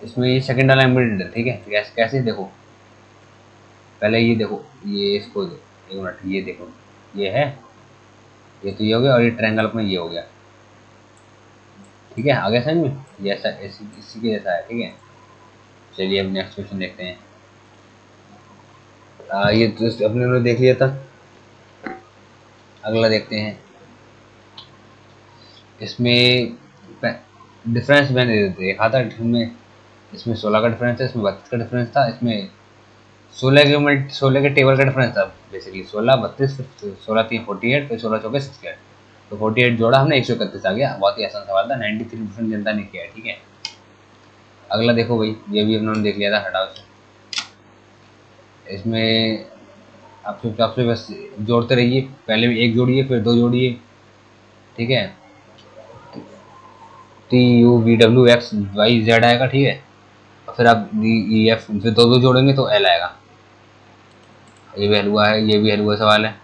इसमें ये सेकंड वाला एम्बेडेड है। ठीक है, कैसे कैसे देखो, पहले ये देखो, ये इसको दो, एक मिनट, ये देखो, ये है, ये तो ये हो गया, और ये ट्रायंगल अपना ये हो गया। ठीक है, आगे समझ में, ये ऐसा इसी के जैसा है। ठीक है, चलिए अब नेक्स्ट क्वेश्चन देखते हैं। ये तो अपने ने देख लिया था, अगला देखते हैं। इसमें डिफरेंस मैंने देखा था, इसमें 16 का डिफरेंस है, इसमें 32 का डिफरेंस था, इसमें 16 के टेबल का डिफरेंस था बेसिकली, 16 32, 16 3 48, फिर 16 चौके 68, तो 48 जोड़ा हमने 131 आ गया। बहुत ही आसान सवाल था, 93% जनता ने किया है। ठीक है, अगला देखो भाई, ये भी उन्होंने देख लिया था, हटाओ से। इसमें आपसे बस जोड़ते रहिए, पहले भी एक जोड़िए, फिर 2 जोड़िए। ठीक है, TUVWXYZ आएगा। ठीक है, और फिर आप DEF फिर 2 जोड़ेंगे तो L आएगा। ये भी हलवा है, ये भी हलवा सवाल है,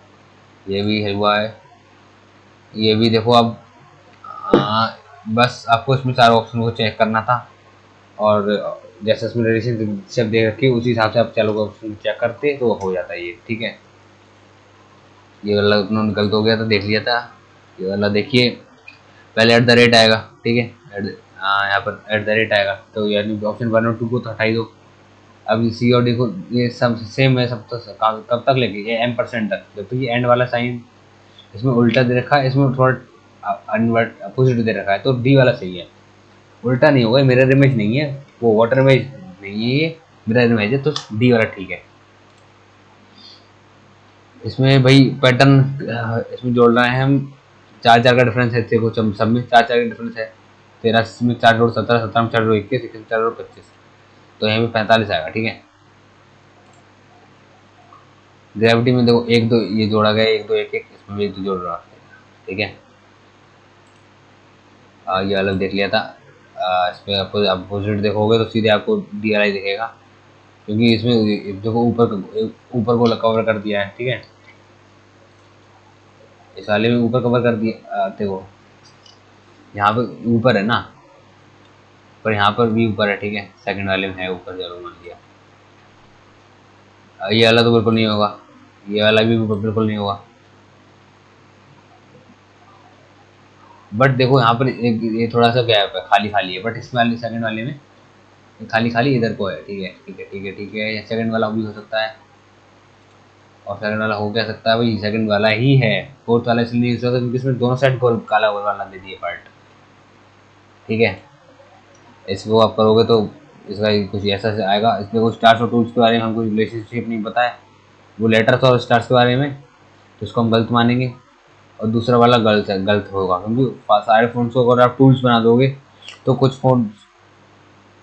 ये भी हलवा है, ये भी देखो। अब बस आपको इसमें सारे ऑप्शन को चेक करना था, और जैसे इसमें रिलेशनशिप दे रखी है उसी हिसाब से आप चारों ऑप्शन चेक करते तो हो जाता है ये। ठीक है, ये वाला उन्होंने गलत हो गया था, देख लिया था। ये वाला देखिए, पहले एट द रेट आएगा। ठीक है, यहाँ पर एट द रेट आएगा, तो यानी ऑप्शन 1 और 2 को तो हटा ही दो। अब सी और डी को ये सब सेम है, सब तो कब तक लेके ये M% तक, जब तो ये एंड वाला साइन इसमें उल्टा दे रखा है, इसमें थोड़ा अनवर्ट अपोजिट दे रखा है, तो डी वाला सही है। उल्टा नहीं होगा, मिरर इमेज नहीं है वो, वाटर इमेज नहीं है ये, मिरर इमेज है, तो डी वाला ठीक है। इसमें भाई पैटर्न इसमें जोड़ रहे हैं हम, 4 4 का डिफरेंस है, देखो सब में 4 4 का डिफरेंस है। 13 में 4 जोड़ 17, 17 में 4 जोड़ 21, 21 में 4 जोड़ 25, तो यहाँ पे 45 आएगा, ठीक है। ग्रेविटी में देखो 1 2 ये जोड़ा गया, 1 2 1 1, इसमें भी 1 2 जोड़ रहा है, ठीक है। ये अलग देख लिया था। इसमें आपको अपोजिट देखोगे तो सीधे आपको डी वाला ही दिखेगा, क्योंकि इसमें देखो ऊपर को कवर कर दिया है, ठीक है। इस वाले में ऊपर कवर कर दिया, देखो यहाँ पे ऊपर है ना, पर यहाँ पर भी ऊपर है, ठीक है। सेकंड वाले में है ऊपर, जरूर मान लिया। ये वाला तो बिल्कुल नहीं होगा, ये वाला भी बिल्कुल नहीं होगा। बट देखो यहाँ पर एक ये थोड़ा सा गैप है, खाली खाली है, बट इस वाले सेकंड वाले में खाली खाली इधर को है, ठीक है ठीक है ठीक है ठीक है। सेकंड वाला भी हो सकता है, और सेकंड वाला हो क्या सकता है भाई, सेकंड वाला ही है। फोर्थ वाला इसलिए नहीं हो सकता क्योंकि इसमें दोनों साइड गोल काला गोल वाला दे दिए पार्ट, ठीक है। इसको आप करोगे तो इसका कुछ ऐसा से आएगा। इसमें कुछ स्टार्स और टूल्स के बारे में हमको रिलेशनशिप नहीं पता है, वो लेटर्स और स्टार्स के बारे में, तो इसको हम गलत मानेंगे। और दूसरा वाला गलत होगा, क्योंकि सारे फोन को अगर आप टूल्स बना दोगे तो कुछ फोन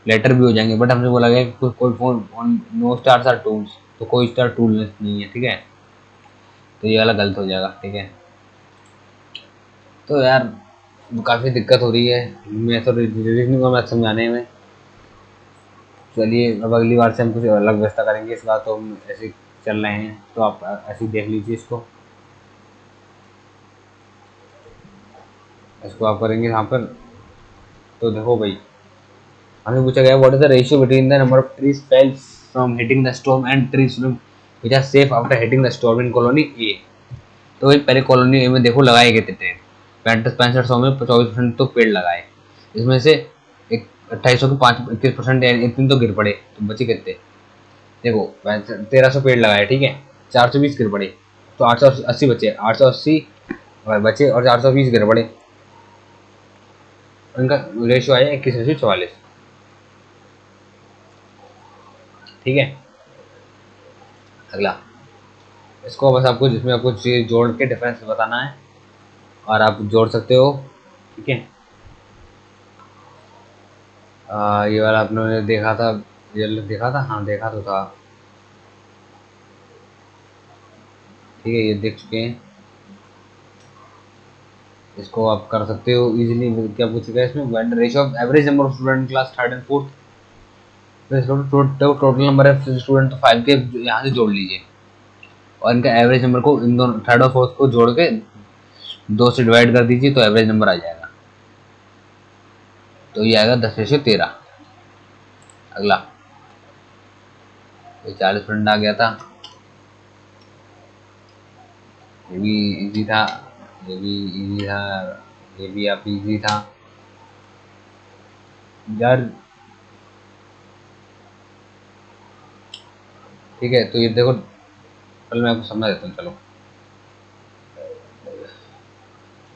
लेटर भी हो जाएंगे, बट हमने बोला गया कि कोई phone no stars are tools, तो कोई स्टार टूल नहीं है, ठीक है। तो ये वाला गलत हो जाएगा, ठीक है। तो यार काफ़ी दिक्कत हो रही है, मैं तो रीजनिंग को मैथ समझाने में। चलिए अब अगली बार से हम कुछ अलग व्यवस्था करेंगे, इस बार तो हम ऐसे चल रहे हैं, तो आप ऐसे ही देख लीजिए इसको, इसको आप करेंगे यहाँ पर। तो देखो भाई, हमें पूछा गया what is the ratio between the number of trees fells from hitting the storm and trees which are safe after hitting the storm in colony A. तो भाई पहले कॉलोनी ए में देखो लगाए गए थे ट्रेन, 6500 में 24% तो पेड़ लगाए, इसमें से 2800 के 21% इतने तो गिर पड़े, तो बचे कितने देखो, 1300 पेड़ लगाए, ठीक है। 420 गिर पड़े, तो 880 बचे, 880 बचे और 420 गिर पड़े, उनका रेशियो आया 21:44, ठीक है। अगला इसको बस आपको जिसमें आपको जोड़ के डिफरेंस बताना है, और आप जोड़ सकते हो, ठीक है। ये वाला आपने देखा था, ये देखा था, हाँ देखा तो था, ठीक है, ये देख चुके हैं। इसको आप कर सकते हो इजीली। क्या पूछेगा इसमें, when ratio of average number of student class third and fourth, तो इसका टोटल नंबर है स्टूडेंट, तो 5 के यहाँ से जोड़ लीजिए, और इनका एवरेज नंबर को इन दोनों थर्ड और फोर्थ को जोड़ के 2 से डिवाइड कर दीजिए, तो एवरेज नंबर आ जाएगा, तो ये आएगा 10/13। अगला ये 40% आ गया था, ये भी इजी था, ये भी इजी था, ये भी आप इजी था यार, ठीक है। तो ये देखो, कल मैं आपको समझा देता हूँ, चलो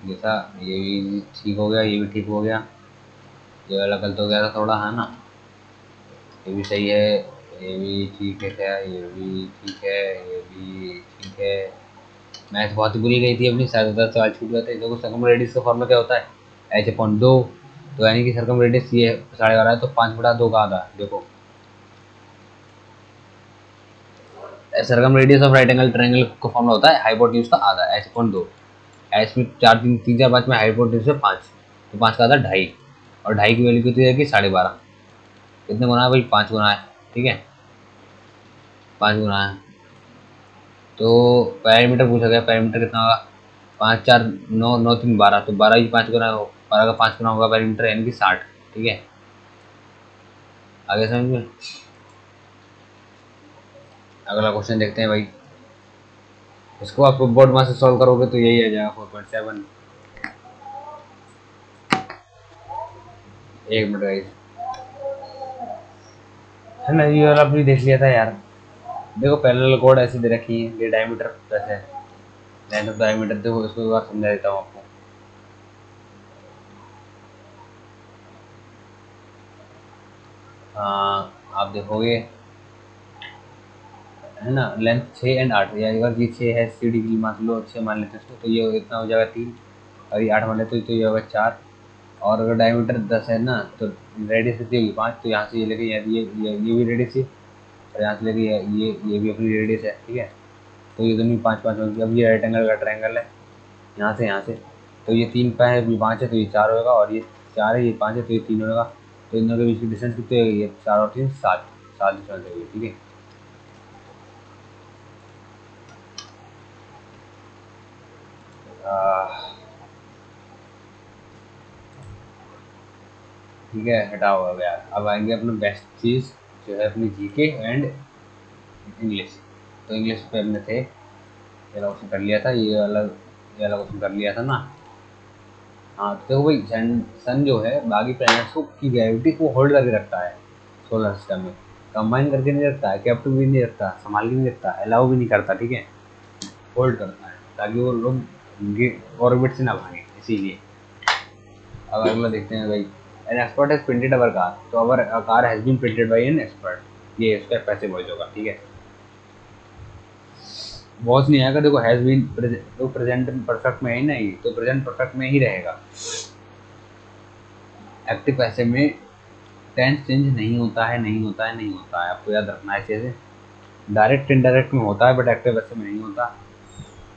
ये था, ये भी ठीक हो गया, ये भी ठीक हो गया, ये वाला गलत हो गया था थोड़ा, है ना, ये भी सही है, ये भी ठीक है, क्या ये भी ठीक है, ये भी ठीक है। मैथ बहुत ही बुरी गई थी अपनी, 7-10 सवाल छूट गए थे। देखो सर्कम रेडियस का फॉर्मूला क्या होता है, h/2, तो यानी कि सर्कम रेडियस ये 12.5 है, तो 5/2 का आधा, देखो circum radius of right angle triangle का फॉर्मूला होता है हाइपोटेन्यूज का आधा, h/2, एच में 4 3 3 4 5 में हाइपोटेन्यूज है 5, तो 5 का आधा 2.5, और 2.5 की वैल्यू कितनी रहेगी 12.5, कितने गुना है भाई, 5 गुना है, ठीक है, 5 गुना है। तो पैरामीटर पूछा गया, पैरामीटर कितना होगा, 5 4 9 9 3 12, तो 12 की 5 गुना हो, 12 का 5 गुना होगा पैरामीटर, यानी कि 60, ठीक है। आगे समझ में। अगला क्वेश्चन देखते हैं भाई, इसको आप बोर्ड में से सॉल्व करोगे तो यही आ जाएगा 4.7। एक मिनट गाइस, है ना, ये वाला भी देख लिया था यार। देखो पैरेलल कोड ऐसी दे रखी है, ये डायमीटर प्लस है, लेंथ ऑफ डायमीटर देखो, इसको एक बार समझा देता हूँ आपको। आप देखोगे है ना, लेंथ 6 एंड 8, या अगर ये 6 है, सी डी की मान लो 6 मान लेते हैं इसको, तो ये इतना हो जाएगा 3, और ये 8 मान लेते तो ये होगा 4। और अगर डायमीटर 10 है ना, तो रेडियस कितनी होगी 5, तो यहाँ से ये लेके ये भी रेडियस है, और यहाँ से लेके ये भी अपनी रेडियस है, ठीक है। तो ये दोनों 5 5 होगी। अब ये राइट एंगल का ट्रायंगल है, यहाँ से, तो ये 3 का है, ये 5 है, तो ये 4 होगा, और ये 4 है, ये 5 है, तो ये 3 होगा। तो इन दोनों के बीच की डिस्टेंस कितनी होगी, ये 4 और 3 7, 7 डिस्टेंस होगी, ठीक है। ठीक है, हटाओ। अब यार अब आएंगे अपना बेस्ट चीज़, जो है अपनी जीके एंड इंग्लिश। तो इंग्लिश पे हमने थे, ये वाला क्वेश्चन कर लिया था, ये वाला क्वेश्चन कर लिया था ना। हाँ, तो भाई सन जो है बाकी प्लैनेट्स को की ग्रेविटी को होल्ड करके रखता है सोलर सिस्टम में। कंबाइन करके नहीं रखता है, कैप्टिव भी नहीं रखता, संभाल के नहीं रखता, अलाउ भी नहीं करता, ठीक है। होल्ड करता है ताकि वो लोग ऑर्बिट से ना भागे, इसीलिए। अब अगला देखते हैं भाई। An expert has printed our car, तो our car has been printed by an expert, ये उसका पैसे वॉइस होगा, ठीक है। वॉच नहीं आएगा, देखो हैज बीन तो प्रेजेंट परफेक्ट में है ही नहीं, तो प्रेजेंट परफेक्ट में ही रहेगा। एक्टिव पैसे में टेंस चेंज नहीं होता है, नहीं होता है, नहीं होता है, आपको याद रखना है चीज़ें। डायरेक्ट इनडायरेक्ट में होता है, बट एक्टिव पैसे में नहीं होता।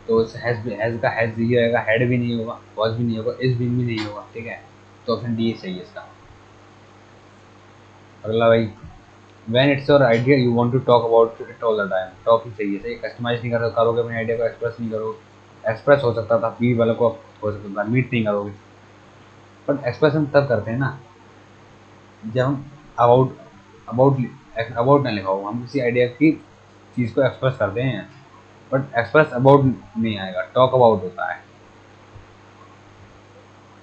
तो इस हैज़ का हैज़ ही रहेगा, हैड भी नहीं होगा, वॉज भी नहीं होगा, इज भी नहीं होगा, ठीक है। तो ऑप्शन डी सही है इसका। अगला भाई, when it's your idea you want to talk about it all the time, talk ही सही है, सही। कस्टमाइज नहीं करोगे अपने आइडिया को, एक्सप्रेस नहीं करोगे। एक्सप्रेस हो सकता था, पी वाले को हो सकता था, मीट नहीं करोगे। बट एक्सप्रेस हम तब करते हैं ना, जब हम अबाउट अबाउट अबाउट ना लिखा हो, हम किसी आइडिया की चीज़ को एक्सप्रेस करते हैं। बट एक्सप्रेस अबाउट नहीं आएगा, टॉक अबाउट होता है।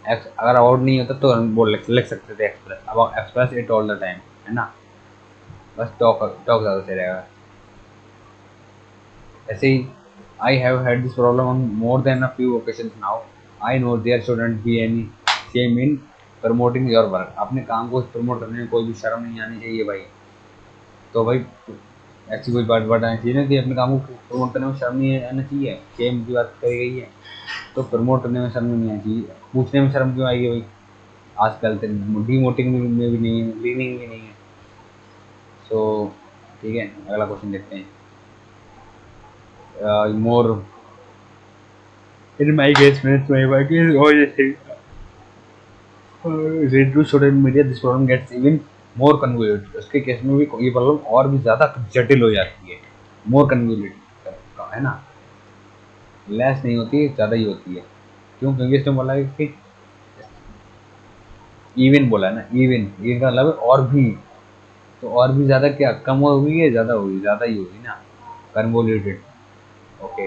अगर अबाउट नहीं होता तो हम बोल लिख सकते थे एक्सप्रेस, अब express it all the time, है ना। बस टॉक टॉक ज़्यादा सही रहेगा। ऐसे ही, I have had this problem on more than a few occasions now, I know there shouldn't be any shame in promoting your work. अपने काम को प्रमोट करने में कोई भी शर्म नहीं आनी चाहिए भाई। तो भाई ऐसी कोई बात बतानी चाहिए ना कि अपने काम को प्रमोट करने में शर्म नहीं आना चाहिए, शेम की बात कही गई है, तो प्रमोट करने में शर्म नहीं आनी चाहिए। पूछने में शर्म क्यों आएगी भाई, आजकल तो डीमोटिंग में भी नहीं है, लीनिंग भी नहीं है। सो ठीक है, अगला क्वेश्चन देखते हैं। More in my case read to social media this problem gets even more convoluted. उसके केस में भी ये प्रॉब्लम और भी ज़्यादा जटिल हो जाती है, मोर कन्वोल्यूटेड का, है ना। लेस नहीं होती है, ज़्यादा ही होती है। क्यों, क्योंकि इसने बोला है कि इवन बोला है ना, इवन इवन का मतलब है और भी। तो और भी ज़्यादा क्या, कम होगी या ज़्यादा होगी, ज़्यादा ही होगी ना, कन्वोल्यूटेड। ओके,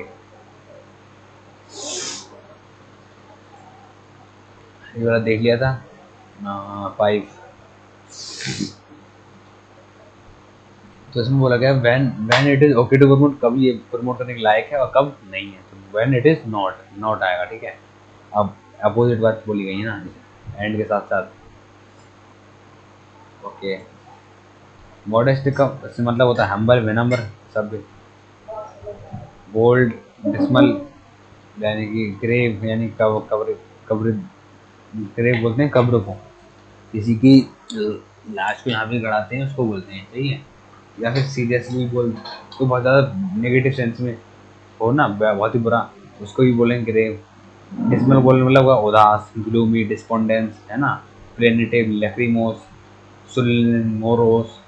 ये वाला देख लिया था। 5, तो इसमें बोला गया when it is okay to promote, कब ये प्रमोट करने के लायक है और कब नहीं है। तो when it is not, not आएगा, ठीक है। अब अपोजिट बात बोली गई है ना एंड के साथ साथ। ओके, मॉडेस्ट का मतलब होता है हम्बल, विनम्र, सभ्य। बोल्ड, डिस्मल, यानी कि ग्रेव, यानी कब्र, कब्र, ग्रेव बोलते हैं कब्र को, किसी की लाश को यहाँ पे गड़ाते हैं उसको बोलते हैं, सही है। या फिर सीरियसली बोल तो बहुत ज़्यादा नेगेटिव सेंस में हो ना, बहुत ही बुरा, उसको भी बोलेंगे ग्रेव। डिसमल बोलने मतलब हुआ उदास, ग्लूमी, डिस्पोंडेंस, है ना। प्लेनेटिव, लेक्रीमोस, सुल, मोरोस।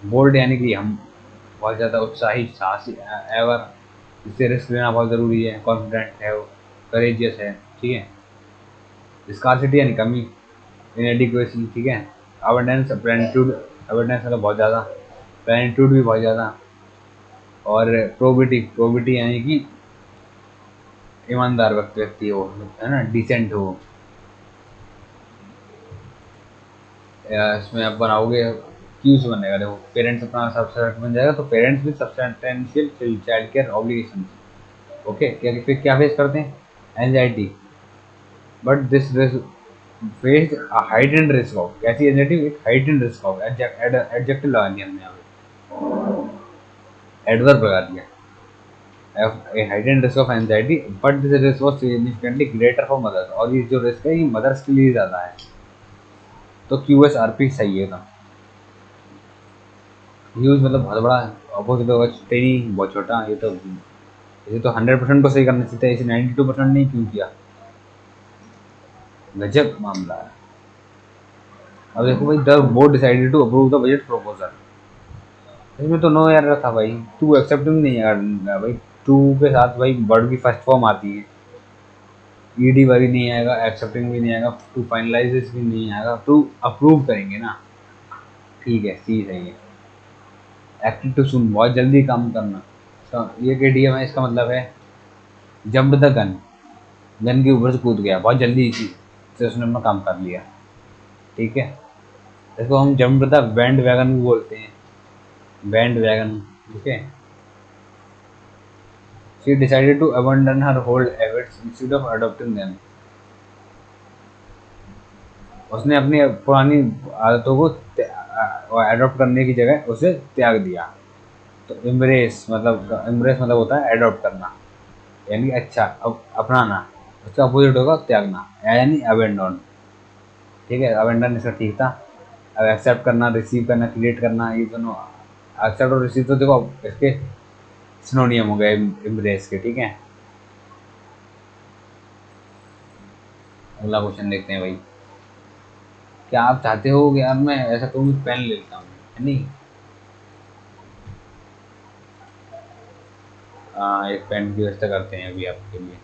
बोल्ड यानी कि हम बहुत ज़्यादा उत्साही, साहसी, एवर, जिससे रिस्क लेना बहुत ज़रूरी है, कॉन्फिडेंट है वो, करेजियस है, ठीक है। स्कार्सिटी यानी कमी, इनएडिक्वेसी, ठीक है। अबंडेंस, प्लेनिट्यूड, अबंडेंस मतलब बहुत ज़्यादा, प्लेनिट्यूड भी बहुत ज़्यादा। और प्रोबिटी, प्रोबिटी यानी कि ईमानदार व्यक्ति हो, है ना, डिसेंट हो। या इसमें आप बनाओगे क्यू से बनेगा, देखो पेरेंट्स अपना सब्सटेंट बन जाएगा, तो पेरेंट्स भी substantial child care obligation, okay, क्या फिर क्या फेस करते हैं? Anxiety, but this face heightened risk of, कैसी एंजाइटी? एक हाइटेंड रिस्क ऑफ, एडजेक्टिव लगा दिया हमने यहाँ पे, एडवर्ब लगा दिया, a heightened risk of anxiety, but this risk was significantly greater for mothers, और ये जो रिस्क है ये मदर्स के लिए ज़्यादा है। तो QSRP सही है ना, ह्यूज मतलब बहुत बड़ा, अपोजिट होगा तेरी बहुत छोटा, ये तो 100% को सही करना चाहिए, इसे 92% नहीं क्यों किया? गजब मामला है। अब देखो भाई, the board decided to approve the budget proposal, इसमें तो नो एरर था भाई, टू एक्सेप्टिंग नहीं है भाई, टू के साथ भाई वर्ड की फर्स्ट फॉर्म आती है, ईडी वाली नहीं आएगा, एक्सेप्टिंग भी नहीं आएगा, टू फाइनलाइज भी नहीं आएगा, टू अप्रूव करेंगे ना, ठीक है, सी सही है। एक्टिव टू सुन, बहुत जल्दी काम करना, तो ये के डी एम है, इसका मतलब है जंप द गन, गन के ऊपर से कूद गया, बहुत जल्दी से उसने अपना काम कर लिया, ठीक है। इसको हम जंप द बैंड वैगन भी बोलते हैं, बैंड वैगन, ठीक है। She decided to abandon her old habits instead of adopting them, उसने अपनी पुरानी आदतों को अडॉप्ट करने की जगह उसे त्याग दिया। तो इम्ब्रेस मतलब होता है अडॉप्ट करना, यानी अच्छा अब अपनाना, उसका अपोजिट होगा त्यागना, यानी अबेंडन, ठीक है। अबेंडन इसका ठीक था। अब एक्सेप्ट करना, रिसीव करना, क्रिएट करना, ये दोनों, एक्सेप्ट और रिसीव तो देखो इसके सिनोनियम हो गए इम्ब्रेस के, ठीक है। अगला क्वेश्चन देखते हैं भाई, क्या आप चाहते हो कि यार मैं ऐसा करूँ, पेन ले लेता हूँ, है नहीं? एक पेन की व्यवस्था करते हैं अभी आपके लिए।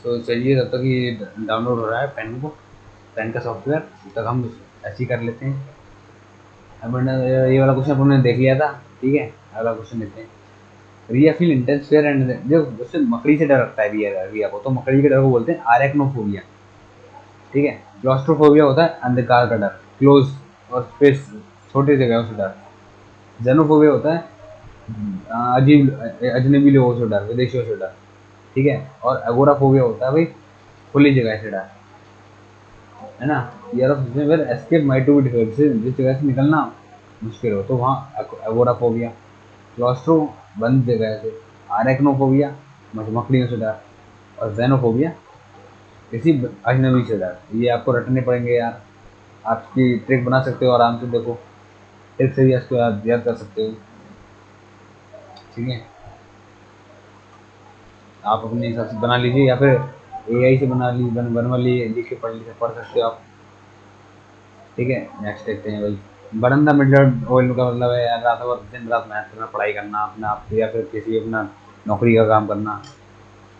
तो चलिए, तब तक ये डाउनलोड हो रहा है पेन का सॉफ्टवेयर, तब तक हम ऐसे ही कर लेते हैं। अब ये वाला क्वेश्चन हमने देख लिया था, ठीक है। अगला क्वेश्चन देखते हैं। रिया फील इंटेंस फेयर एंड, जो उससे मकड़ी से डर रखता है रिया को, तो मकड़ी के डर को बोलते हैं आरेक्नोफोबिया, ठीक है। क्लॉस्ट्रोफोबिया होता है अंधकार का डर, क्लोज और स्पेस, छोटी जगह से डर। जेनोफोबिया होता है अजीब अजनबी लोगों से डर, विदेशियों से डर, ठीक है। और एगोराफोबिया होता है भाई खुली जगह से डर, है ना। यार फिर escape might to be difficult, जिस जगह से निकलना मुश्किल हो तो वहाँ एगोराफोबिया। क्लॉस्ट्रो, बंद जगह से। आरेक्नोफोबिया, मकड़ियों से डर। और जेनोफोबिया, किसी अजनबी से डर। ये आपको रटने पड़ेंगे यार, आपकी ट्रिक बना सकते हो आराम से, देखो ट्रिक से भी इसको याद कर सकते हो, ठीक है। आप अपने हिसाब से बना लीजिए, या फिर एआई से बनवा लिए, लिख के पढ़ सकते हो आप, ठीक है। नेक्स्ट देखते हैं भाई, बरन द मिडल ऑयल का मतलब है यार रात भर दिन रात मेहनत करना, पढ़ाई करना अपने आप से, या फिर किसी अपना नौकरी का काम करना।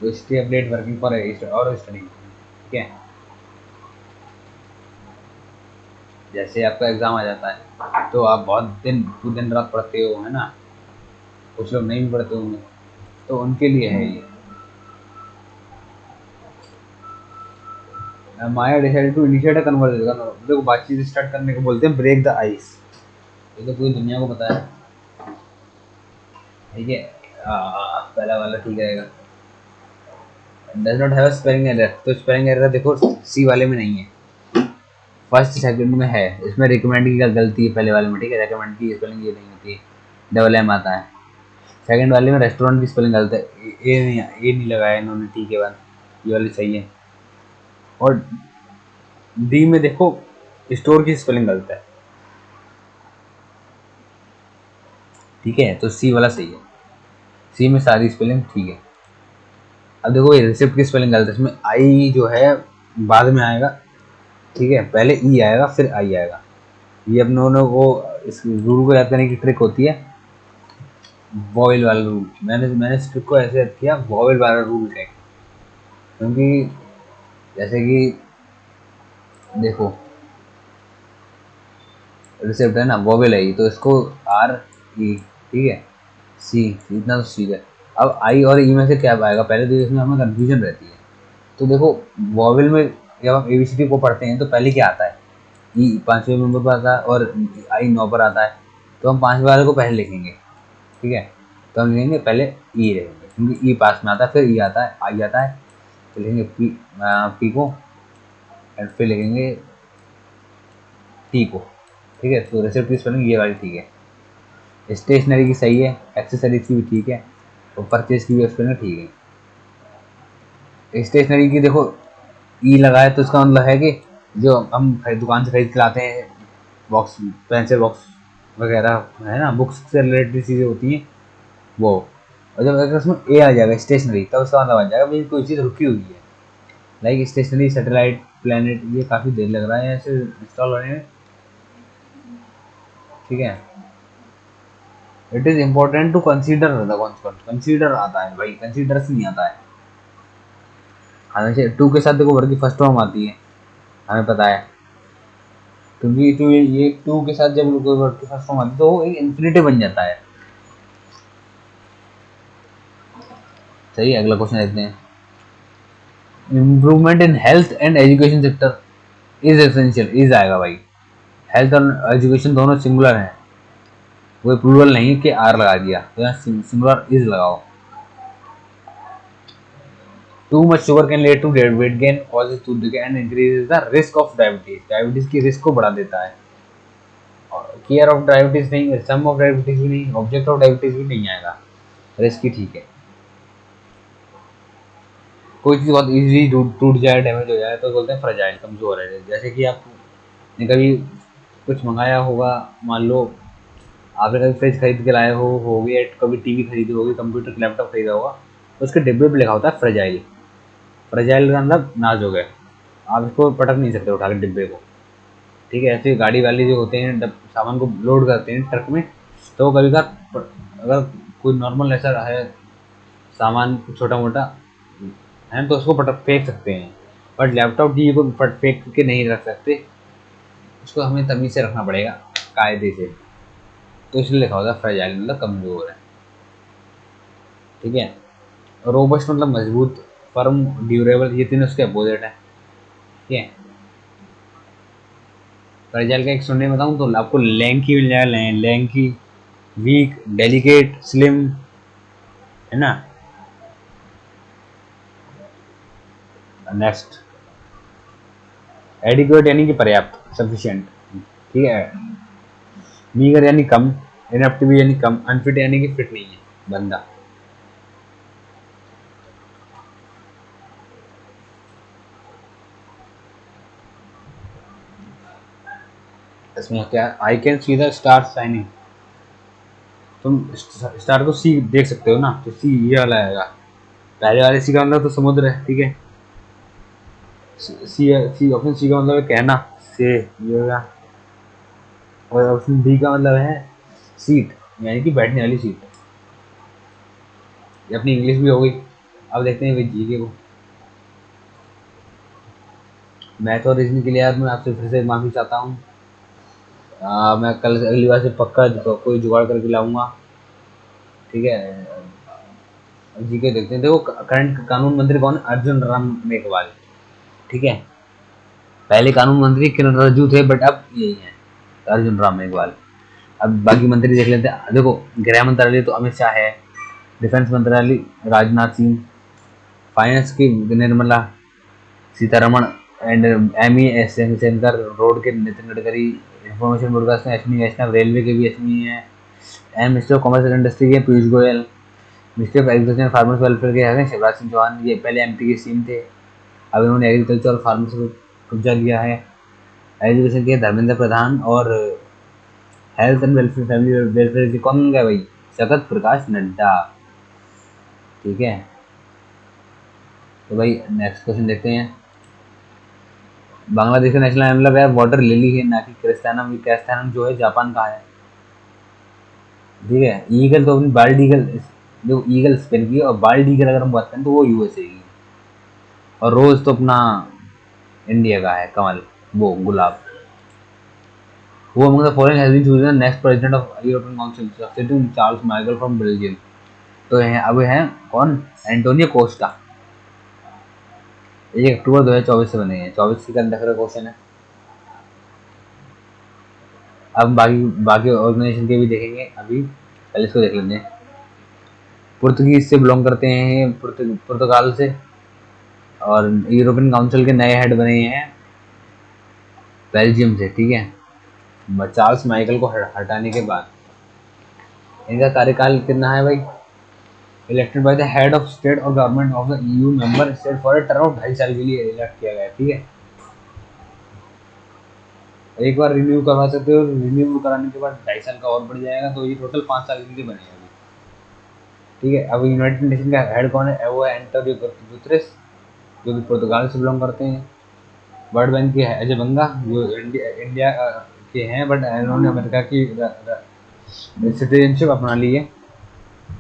तो स्टे अपडेट वर्किंग फॉर और स्टडिंग, ठीक है। जैसे आपका एग्ज़ाम आ जाता है तो आप बहुत दिन रात पढ़ते हो, है ना। कुछ लोग नहीं भी पढ़ते होंगे, तो उनके लिए है ये। Maya decided to initiate a conversation, देखो बातचीत स्टार्ट करने को बोलते हैं ब्रेक द आइस, ये तो पूरी दुनिया को पता है, ठीक है। पहला वाला ठीक रहेगा। Does not have spelling error, तो स्पेलिंग एरर देखो सी वाले में नहीं है, फर्स्ट सेकंड में है। इसमें रिकमेंड की गलती है पहले वाले में, ठीक है। रिकमेंड की स्पेलिंग ये नहीं होती है, डबल एम आता है। सेकंड वाले में रेस्टोरेंट की स्पेलिंग गलत है, ए नहीं लगाया इन्होंने, ठीक है बात, ये वाली सही है। और डी में देखो स्टोर की स्पेलिंग गलत है, ठीक है। तो सी वाला सही है, सी में सारी स्पेलिंग ठीक है। अब देखो ये रिसिप्ट की स्पेलिंग गलत है, इसमें आई जो है बाद में आएगा, ठीक है। पहले ई आएगा फिर आई आएगा, ये अपने वो इस रूल को याद करने की ट्रिक होती है, वॉवेल वाला रूल। मैंने इस ट्रिक को ऐसे याद किया, वॉवेल वाला रूल है, क्योंकि जैसे कि देखो रिसिप्ट है ना, वॉवेल है, तो इसको आर ई, ठीक है, सी, इतना तो सीख है। अब आई और ई में से क्या आएगा पहले, तो इसमें हमें कंफ्यूजन रहती है। तो देखो वॉवेल में जब हम एबीसीडी को पढ़ते हैं तो पहले क्या आता है, ई 5वें नंबर पर आता है और आई 9 पर आता है, तो हम 5वें वाले को पहले लिखेंगे, ठीक है। तो हम लिखेंगे पहले ई रहेंगे, क्योंकि ई पास में आता है, फिर ई आता है, आई आता है, तो लिखेंगे पी को, एंड फिर लिखेंगे टी को। ठीक है, तो रेसिप्ट की स्पेलिंग ये वाली ठीक है, स्टेशनरी की सही है, एक्सेसरीज की भी ठीक है, और परचेज की भी स्पेलिंग ठीक है। स्टेशनरी की देखो ई लगा है, तो इसका मतलब है कि जो हम दुकान से खरीद के लाते हैं, बॉक्स, पेंसिल बॉक्स वगैरह है ना, बुक्स से रिलेटेड चीज़ें होती हैं वो। और जब अगर उसमें ए आ जाएगा स्टेशनरी, तब उसका मतलब आ जाएगा भाई कोई चीज़ रुकी हुई है, लाइक स्टेशनरी, सैटेलाइट, प्लेनेट। ये काफ़ी देर लग रहा है ऐसे इंस्टॉल होने में। ठीक है, it is important to consider the concept. Consider आता है भाई, कंसीडर से नहीं आता है हमेशा। टू के साथ देखो वर्ड की फर्स्ट फॉर्म आती है, हमें पता है, क्योंकि टू, ये टू के साथ जब कोई वर्ड की फर्स्ट फॉर्म आती है तो वो एक इन्फिनिटिव बन जाता है। सही है, अगला क्वेश्चन देखते हैं। Improvement in health and education sector is essential. Is आएगा भाई, हेल्थ और एजुकेशन दोनों सिंगुलर हैं, कोई प्लूरल नहीं है कि आर लगा दिया, तो यहाँ सिंगुलर इज लगाओ। Too much sugar can lead to weight gain, causes tooth decay and increases the risk of diabetes. Diabetes की रिस्क को बढ़ा देता है। केयर ऑफ डायबिटीज नहीं, सम ऑफ डायबिटीज भी नहीं, ऑब्जेक्ट ऑफ डायबिटीज भी नहीं आएगा, रिस्क ही ठीक है। कोई चीज़ बहुत इजीली टूट जाए, डैमेज हो जाए, तो बोलते हैं फ्रेजाइल, कमज़ोर है। जैसे कि आपने कभी कुछ मंगाया होगा, मान लो आपने कभी फ्रिज खरीद के लाए हो गए, कभी टीवी खरीदे होगी, कंप्यूटर लैपटॉप खरीदा होगा, तो उसके डिब्बे पे लिखा होता है फ्रेजाइल। फ्रेजाइल का मतलब नाजुक है, आप इसको पटक नहीं सकते उठा के डिब्बे को। ठीक है, ऐसे गाड़ी वाले जो होते हैं सामान को लोड करते हैं ट्रक में, तो कभी कभार अगर कोई नॉर्मल ऐसा है सामान छोटा मोटा है, तो उसको पटक फेंक सकते हैं, बट लैपटॉप टीवी को फेंक के नहीं रख सकते, उसको हमें तमीज से रखना पड़ेगा, कायदे से। तो इसलिए लिखा होता है फ्रेजाइल मतलब कमज़ोर है। ठीक है, रोबस्ट मतलब मजबूत, फर्म, ड्यूरेबल, ये तीनों उसके अपोजिट है। ठीक है, फ्रेजाइल का एक सुनने बताऊँ तो आपको लैंकी मिल जाएगा, लैंकी, वीक, डेलिकेट, स्लिम, है ना। नेक्स्ट, एडिक्वेट यानी कि पर्याप्त, सफिशिएंट। ठीक है, मीगर यानी कम, इनफ टू बी यानी कम, अनफिट यानी कि फिट नहीं है बंदा। इसमें क्या, I can see the star shining, तुम स्टार को सी देख सकते हो ना, तो सी ये वाला आएगा। पहले वाले सी का मतलब तो समुद्र है। ठीक है, सी ऑप्शन सी का मतलब है कहना, से ये होगा। और ऑप्शन डी का मतलब है सीट, यानी कि बैठने वाली सीट। ये अपनी इंग्लिश भी हो गई। अब देखते हैं भाई जीके को। मैथ और रीजनिंग के लिए यार मैं आपसे फिर से माफ़ी चाहता हूँ। मैं कल अगली बार से पक्का कोई जुगाड़ करके लाऊंगा। ठीक है, जीके देखते हैं। देखो, करंट कानून मंत्री कौन है? अर्जुन राम मेघवाल। ठीक है, पहले कानून मंत्री किरण रिजिजू थे, बट अब यही है अर्जुन राम मेघवाल। अब बाकी मंत्री देख लेते हैं। देखो, गृह मंत्रालय तो अमित शाह है, डिफेंस मंत्रालय राजनाथ सिंह, फाइनेंस की Nirmala Sitharaman, and M E S Shankar, road के Nitin Gadkari, information broadcasting Ashwini Vaishnaw, railway के भी अश्विनी है, M minister of commerce and industry के Piyush Goyal, minister of agriculture and farmers welfare के हैं शिवराज सिंह चौहान। ये पहले एमपी के सीएम थे, अब इन्होंने एग्रीकल्चर और फार्मर्स को कब्जा लिया है। एजुकेशन के धर्मेंद्र प्रधान, और health and welfare, family welfare के कौन गया भाई? जगत प्रकाश नड्डा। ठीक है, तो भाई नेक्स्ट क्वेश्चन देखते हैं। बांग्लादेश का नेशनल एम्बलम है वाटर लिली है, ना कि क्रिस्टानम। क्रिस्टानम जो है जापान का है। ठीक है, ईगल तो अपनी बाल्ड ईगल, जो ईगल स्पेन की, और बाल्ड ईगल अगर हम बात करें तो वो यूएसए की। और रोज तो अपना इंडिया का है, कमल, वो गुलाब। वो among the following has been chosen next president of European Council, substituting Charles Michel from Belgium। तो हैं अब हैं कौन? Antonio Costa. 1 अक्टूबर 2024 से बने हैं। 24 का अंदर का क्वेश्चन है। अब बाकी बाकी ऑर्गेनाइजेशन के भी देखेंगे, अभी पहले इसको देख लेते हैं। पुर्तगीज से बिलोंग करते हैं, पुर्तगाल से। और यूरोपियन काउंसिल के नए हेड बने हैं बेल्जियम से, ठीक है। चार्ल्स माइकल को हटाने के बाद इनका कार्यकाल कितना है भाई? Elected by the head of state और government of the EU member state for a term of 2.5 साल के लिए इलेक्ट किया गया, ठीक है। एक बार रिन्यू करवा सकते हो, रिन्यू कराने के बाद 2.5 साल का और बढ़ जाएगा, तो ये टोटल 5 साल के लिए बनेगा, ठीक है। अब यूनाइटेड नेशन का हेड कौन है? वो है एंटोनियो गुतेरेस, जो कि पुर्तगाल से बिलोंग करते हैं। वर्ल्ड बैंक के अजय बंगा, जो इंडिया के हैं, बट इन्होंने अमेरिका की सिटीजनशिप अपना ली है।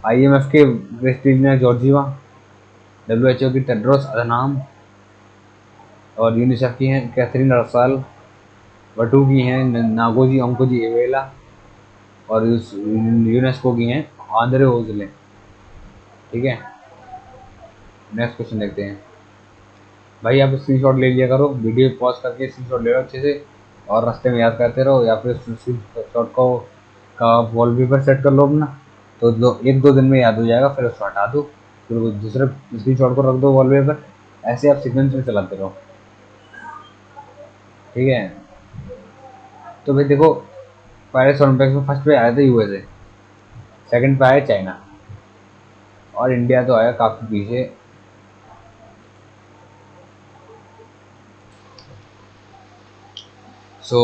IMF के क्रिस्टीना जॉर्जिवा, WHO की टेड्रोस अधनाम, और यूनिसेफ की हैं कैथरीन रसाल, वटू की हैं नागोजी ओंकोजी एवेला, और यूनेस्को की हैं आंद्रे ओजले, ठीक है। नेक्स्ट क्वेश्चन देखते हैं भाई। आप स्क्रीनशॉट ले लिया करो, वीडियो पॉज करके स्क्रीनशॉट ले लो अच्छे से, और रास्ते में याद करते रहो, या फिर स्क्रीनशॉट को का वॉलपेपर सेट कर लो अपना, तो 1-2 दिन में याद हो जाएगा, फिर उसको हटा दो, फिर वो दूसरे स्क्रीनशॉट को रख दो वॉलपेपर। ऐसे आप सीक्वेंस में चलाते रहो, ठीक है। तो भाई देखो, पेरिस ओलंपिक्स में फर्स्ट पे आया था USA, सेकंड पे आया चाइना, और इंडिया तो आया काफ़ी पीछे। सो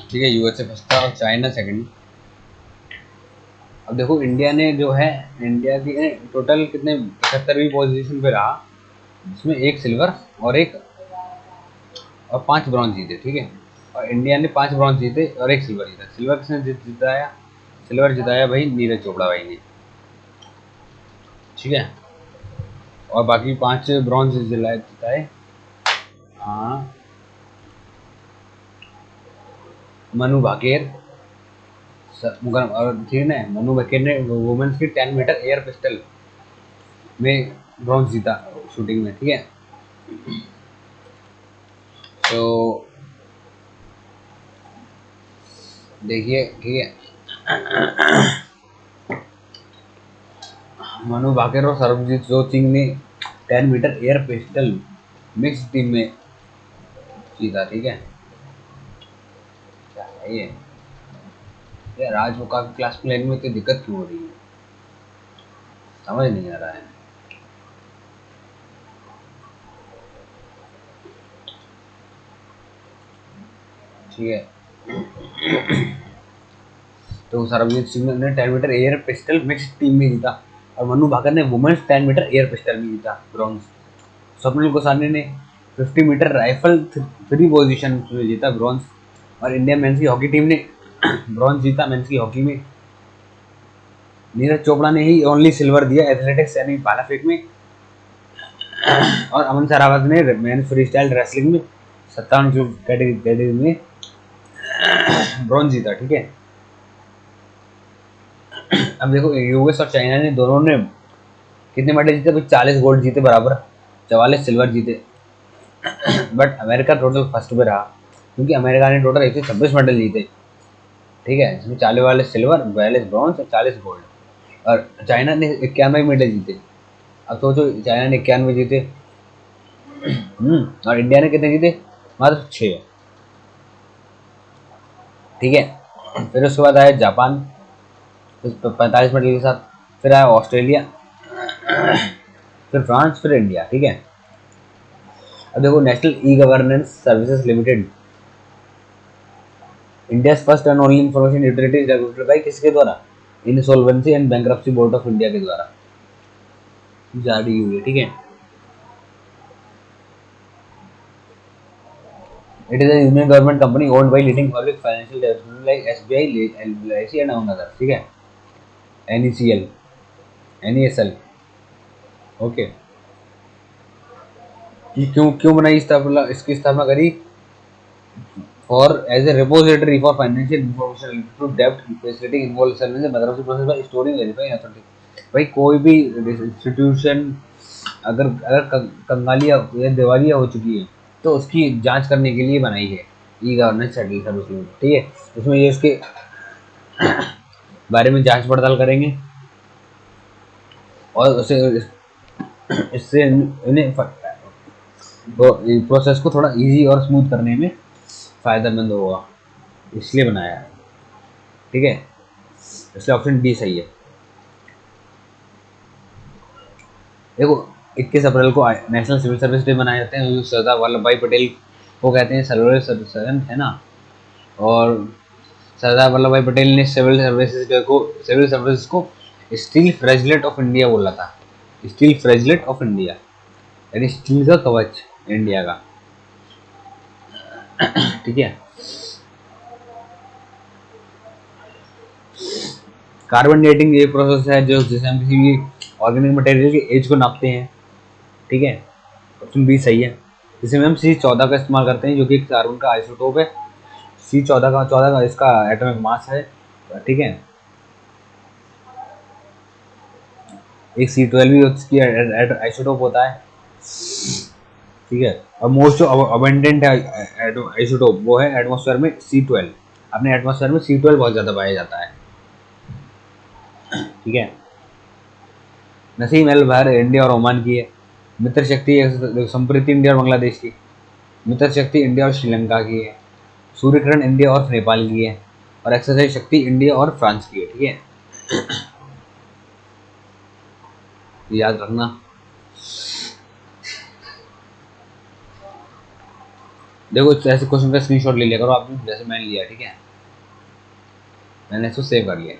ठीक है, USA फर्स्ट था और चाइना सेकंड। अब देखो इंडिया ने जो है, इंडिया की टोटल कितने 75वीं पोजीशन पे रहा, जिसमें 1 सिल्वर और 5 ब्रॉन्ज जीते, ठीक है। और इंडिया ने 5 ब्रॉन्ज जीते और 1 सिल्वर जीता। सिल्वर किसने जिताया? सिल्वर जिताया भाई नीरज चोपड़ा भाई ने, ठीक है। और बाकी 5 ब्रॉन्ज जिताए हाँ मनु भाकेर, और ठीक है, मनु भाकेर ने वुमेन्स की 10 मीटर एयर पिस्टल में ब्रॉन्ज जीता शूटिंग में, ठीक है। तो देखिए, ठीक है, मनु भाकेर और सरबजीत सिंह ने 10 meter air pistol mix team में जीता, ठीक है। क्या है ये यार, आज वो काफी क्लास प्लान में इतनी दिक्कत क्यों हो रही है, समझ नहीं आ रहा है। ठीक है, तो सरबजीत सिंह ने 10 meter air pistol mix team में जीता, और मनु भाकर ने वुमेन्स 10 मीटर एयर पिस्टल में जीता ब्रॉन्ज। स्वप्निल गोसानी ने 50 मीटर राइफल 3 पोजीशन में जीता ब्रॉन्ज। और इंडिया मेंस की हॉकी टीम ने ब्रॉन्ज जीता मेंस की हॉकी में। नीरज चोपड़ा ने ही ओनली सिल्वर दिया एथलेटिक्स यानी भाला फेंक में। और अमन सरावत ने मेंस फ्री स्टाइल रेसलिंग में 57 कैटेगरी में ब्रॉन्ज जीता, ठीक है। अब देखो यूएस और चाइना ने दोनों ने कितने मेडल जीते? 40 गोल्ड जीते बराबर, 44 सिल्वर जीते। बट अमेरिका टोटल फर्स्ट पे रहा, क्योंकि अमेरिका ने टोटल 126 मेडल जीते, ठीक है, इसमें 40 सिल्वर, 42 ब्रॉन्ज और 40 गोल्ड। और चाइना ने 91 मेडल जीते। अब सोचो, चाइना ने 91 जीते और इंडिया ने कितने जीते? मात्र 6, ठीक है। फिर उसके बाद आया जापान 45 मेडल के साथ, फिर आया ऑस्ट्रेलिया, फिर फ्रांस, फिर इंडिया, ठीक है। अब देखो national e governance services limited, India first and only information utility regulated by किसके द्वारा? Insolvency and bankruptcy board of India के द्वारा जारी हुई है, ठीक है। It is a union government company owned by leading public financial institution like SBI, LIC and among others, ठीक है। NECL, NESL, okay. क्यों क्यों बनाई स्थापना, इसकी स्थापना करी? For as a repository for financial information to डेब्ट फैसिलिटी इन्वॉल्व सर्विस मतलब process by storing verifying authority. भाई कोई भी इंस्टीट्यूशन अगर अगर कंगालिया या दिवालिया हो चुकी है, तो उसकी जांच करने के लिए बनाई है ई गवर्नेंस सर्विस लिमिटेड, ठीक है। उसमें ये उसके बारे में जांच पड़ताल करेंगे, और उसे इससे इन्हें प्रोसेस को थोड़ा इजी और स्मूथ करने में फ़ायदेमंद होगा, इसलिए बनाया है। ठीक है, इसलिए ऑप्शन डी सही है। देखो 21 अप्रैल को नेशनल सिविल सर्विस डे मनाए जाते हैं, जो सरदार वल्लभ भाई पटेल को कहते हैं सर्विस है ना। और सरदार वल्लभ भाई पटेल ने सिविल सर्विस को स्टील फ्लैजलेट ऑफ इंडिया बोला था। स्टील फ्लैजलेट ऑफ इंडिया यानी स्टील का कवच इंडिया का। ठीक है, कार्बन डेटिंग एक प्रोसेस है जो जिसे हम किसी भी ऑर्गेनिक मटेरियल की एज को नापते हैं। ठीक है, ऑप्शन बी सही है। जिसमें हम C14 का इस्तेमाल करते हैं, जो कि कार्बन का आइसोटोप है। C14 का इसका एटॉमिक मास है। ठीक है, एक C12 भी उसकी आइसोटोप होता है। ठीक है, और मोस्ट जो अबंडेंट है आइसोटोप वो है एटमॉस्फेयर में C12। अपने एटमॉस्फेयर में C12 बहुत ज़्यादा पाया जाता है। ठीक है, नसीम अल बहर इंडिया और ओमान की है। मित्र शक्ति संप्रीति इंडिया और बांग्लादेश की। मित्र शक्ति इंडिया और श्रीलंका की है। सूर्य किरण इंडिया और नेपाल की है। और एक्सरसाइज शक्ति इंडिया और फ्रांस की है। ठीक है, याद रखना। देखो ऐसे क्वेश्चन का स्क्रीनशॉट ले लिया करो आपने, जैसे मैंने लिया। ठीक है, मैंने इसको सेव कर लिया।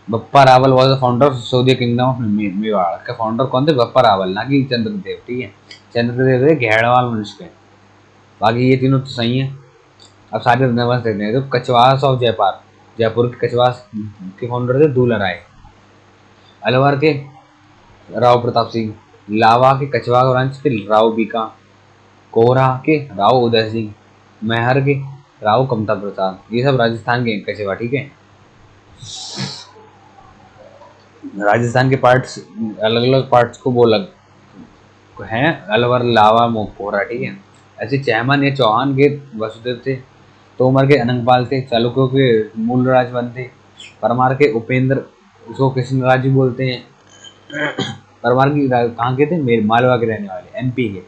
Bappa Rawal was the founder of Saudi kingdom of Mewar. का फाउंडर कौन थे? बप्पा रावल, ना कि चंद्रदेव। ठीक है, चंद्रदेव थे घेड़वाल वंश के। बाकी ये तीनों तो सही है। अब सारे नवाज देखते हैं। तो कछवास ऑफ जयपुर के कछवास के फाउंडर थे दूल्हा राय। अलवर के राव प्रताप सिंह। लावा के कछवा वंश के राव बीका। कोहरा के राव उदय सिंह। मैहर के राव कमता प्रसाद। ये सब राजस्थान के कछवा। ठीक है, राजस्थान के पार्ट्स अलग अलग पार्ट्स को वो अलग हैं, अलवर लावा कोहरा। ठीक है, ऐसे चहमन या चौहान के वसुदेव थे। तोमर के अनंगपाल थे। चालुक्यों के मूल राजवन थे। परमार के उपेंद्र, उसको कृष्णराज भी बोलते हैं। परमार की कहाँ के थे? मालवा के रहने वाले, MP के।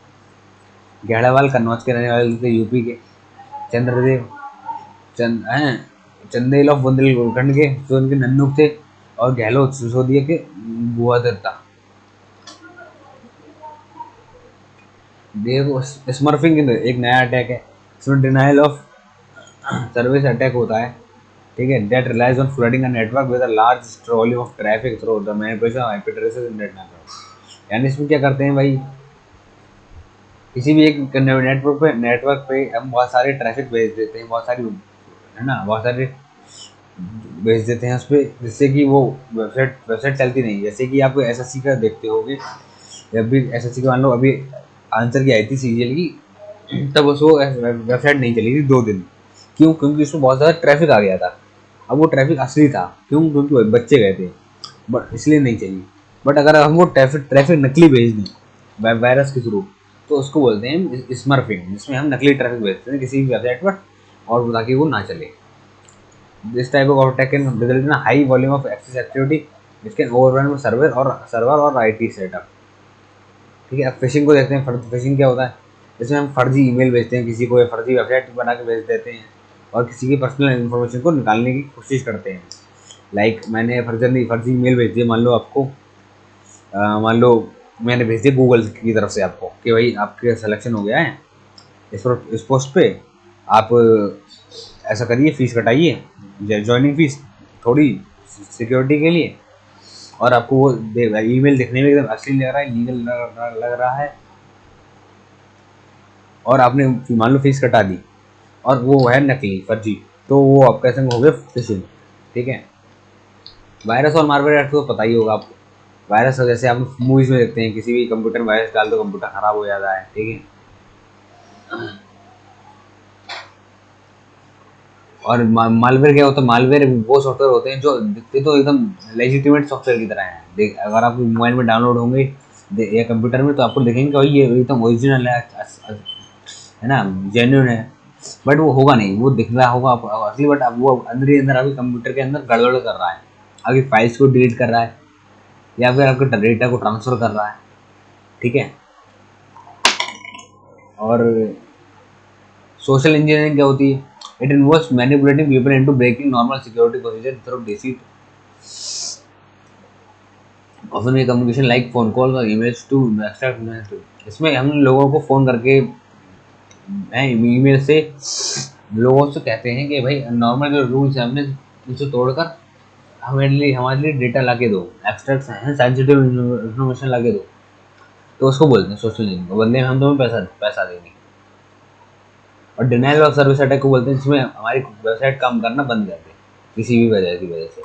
घेड़ावाल कन्नौज के रहने वाले थे, UP के। चंद्रदेव चंदेल ऑफ बुंदेलखंड के, जो उनके नन्नुक थे। और गहलोत सिसोदिया के बुआ दत्ता। देखो स्मर्फिंग एक नया अटैक है। इसमें डिनाइल ऑफ सर्विस अटैक होता है। ठीक है, that relies on flooding a network with a large volume of traffic through the manipulation of IP addresses in that network. यानी इसमें क्या करते हैं भाई, किसी भी एक नेटवर्क पे हम बहुत सारे ट्रैफिक भेज देते हैं, बहुत सारी है ना, बहुत सारे भेज देते हैं उस पर, जिससे कि वो वेबसाइट चलती नहीं। जैसे कि आप SSC का देखते होगे, जब भी SSC का मान लो अभी आंसर की आई थी CGL की, तब उसको वेबसाइट नहीं चली थी 2 दिन। क्यों? क्योंकि उसमें बहुत ज़्यादा ट्रैफिक आ गया था। अब वो ट्रैफिक असली था, क्यों? क्योंकि बच्चे गए थे, बट इसलिए नहीं चाहिए। बट अगर हम वो ट्रैफिक नकली भेज दें वायरस के थ्रू, तो उसको बोलते हैं स्मर्फिंग, जिसमें हम नकली ट्रैफिक भेजते हैं किसी भी वेबसाइट पर, और ताकि वो ना चले। This type of attack can result in high volume of excess activity which can overwhelm server और IT सेटअप। ठीक है, अब फिशिंग को देखते हैं। फिशिंग क्या होता है? इसमें हम फर्जी ईमेल भेजते हैं किसी को, या फर्जी वेबसाइट बना के भेज देते हैं, और किसी की पर्सनल इन्फॉर्मेशन को निकालने की कोशिश करते हैं। लाइक मैंने फर्जी ईमेल भेज दिया, मान लो आपको, मान लो मैंने भेज दिया गूगल की तरफ से आपको कि भाई आपके सिलेक्शन हो गया है इस पोस्ट पे, आप ऐसा करिए, फीस कटाइए, ज्वाइनिंग फीस थोड़ी सिक्योरिटी के लिए, और आपको वो ईमेल दिखने में एकदम असली लग रहा है, लीगल लग रहा है, और आपने मान लो फीस कटा दी, और वो है नकली फर्जी, तो वो आपका संग हो गया फिशिंग। ठीक है, वायरस और मालवेयर तो पता ही होगा आपको। वायरस जैसे आप मूवीज में देखते हैं, किसी भी कंप्यूटर में वायरस डाल दो, कंप्यूटर खराब हो जाता है। ठीक है, और मालवेयर क्या होता है? मालवेयर वो सॉफ्टवेयर होते हैं जो दिखते तो एकदम लेजिटिमेट सॉफ्टवेयर की तरह हैं। देख, अगर आप मोबाइल में डाउनलोड होंगे या कंप्यूटर में, तो आपको देखेंगे कि भाई ये एकदम ओरिजिनल है ना, जेन्युइन है। बट वो होगा नहीं, वो दिख रहा होगा आपको असली, बट अब वो अंदर ही अंदर आपके कंप्यूटर के अंदर गड़बड़ कर रहा है, आपकी फाइल्स को डिलीट कर रहा है। या फिर आपके डेटा को ट्रांसफर कर रहा है, ठीक है। और सोशल इंजीनियरिंग क्या होती है? It involves manipulating people into breaking normal security procedure through deceit often communication like phone call और ईमेल्स टू एक्सट्रैक्ट। इसमें हम लोगों को फोन करके ईमेल से लोगों से कहते हैं कि भाई नॉर्मल जो रूल्स है हमने उसे तोड़कर हमारे लिए डेटा ला के दो, एक्सट्रैक्ट है सेंसिटिव इन्फॉर्मेशन ला के दो, तो उसको बोलते हैं सोशल इंजीनियरिंग। बदले में हम तुम्हें पैसा देंगे। और डिनाइल ऑफ सर्विस अटैक को बोलते हैं, जिसमें हमारी वेबसाइट काम करना बंद कर दे किसी भी वजह की वजह से।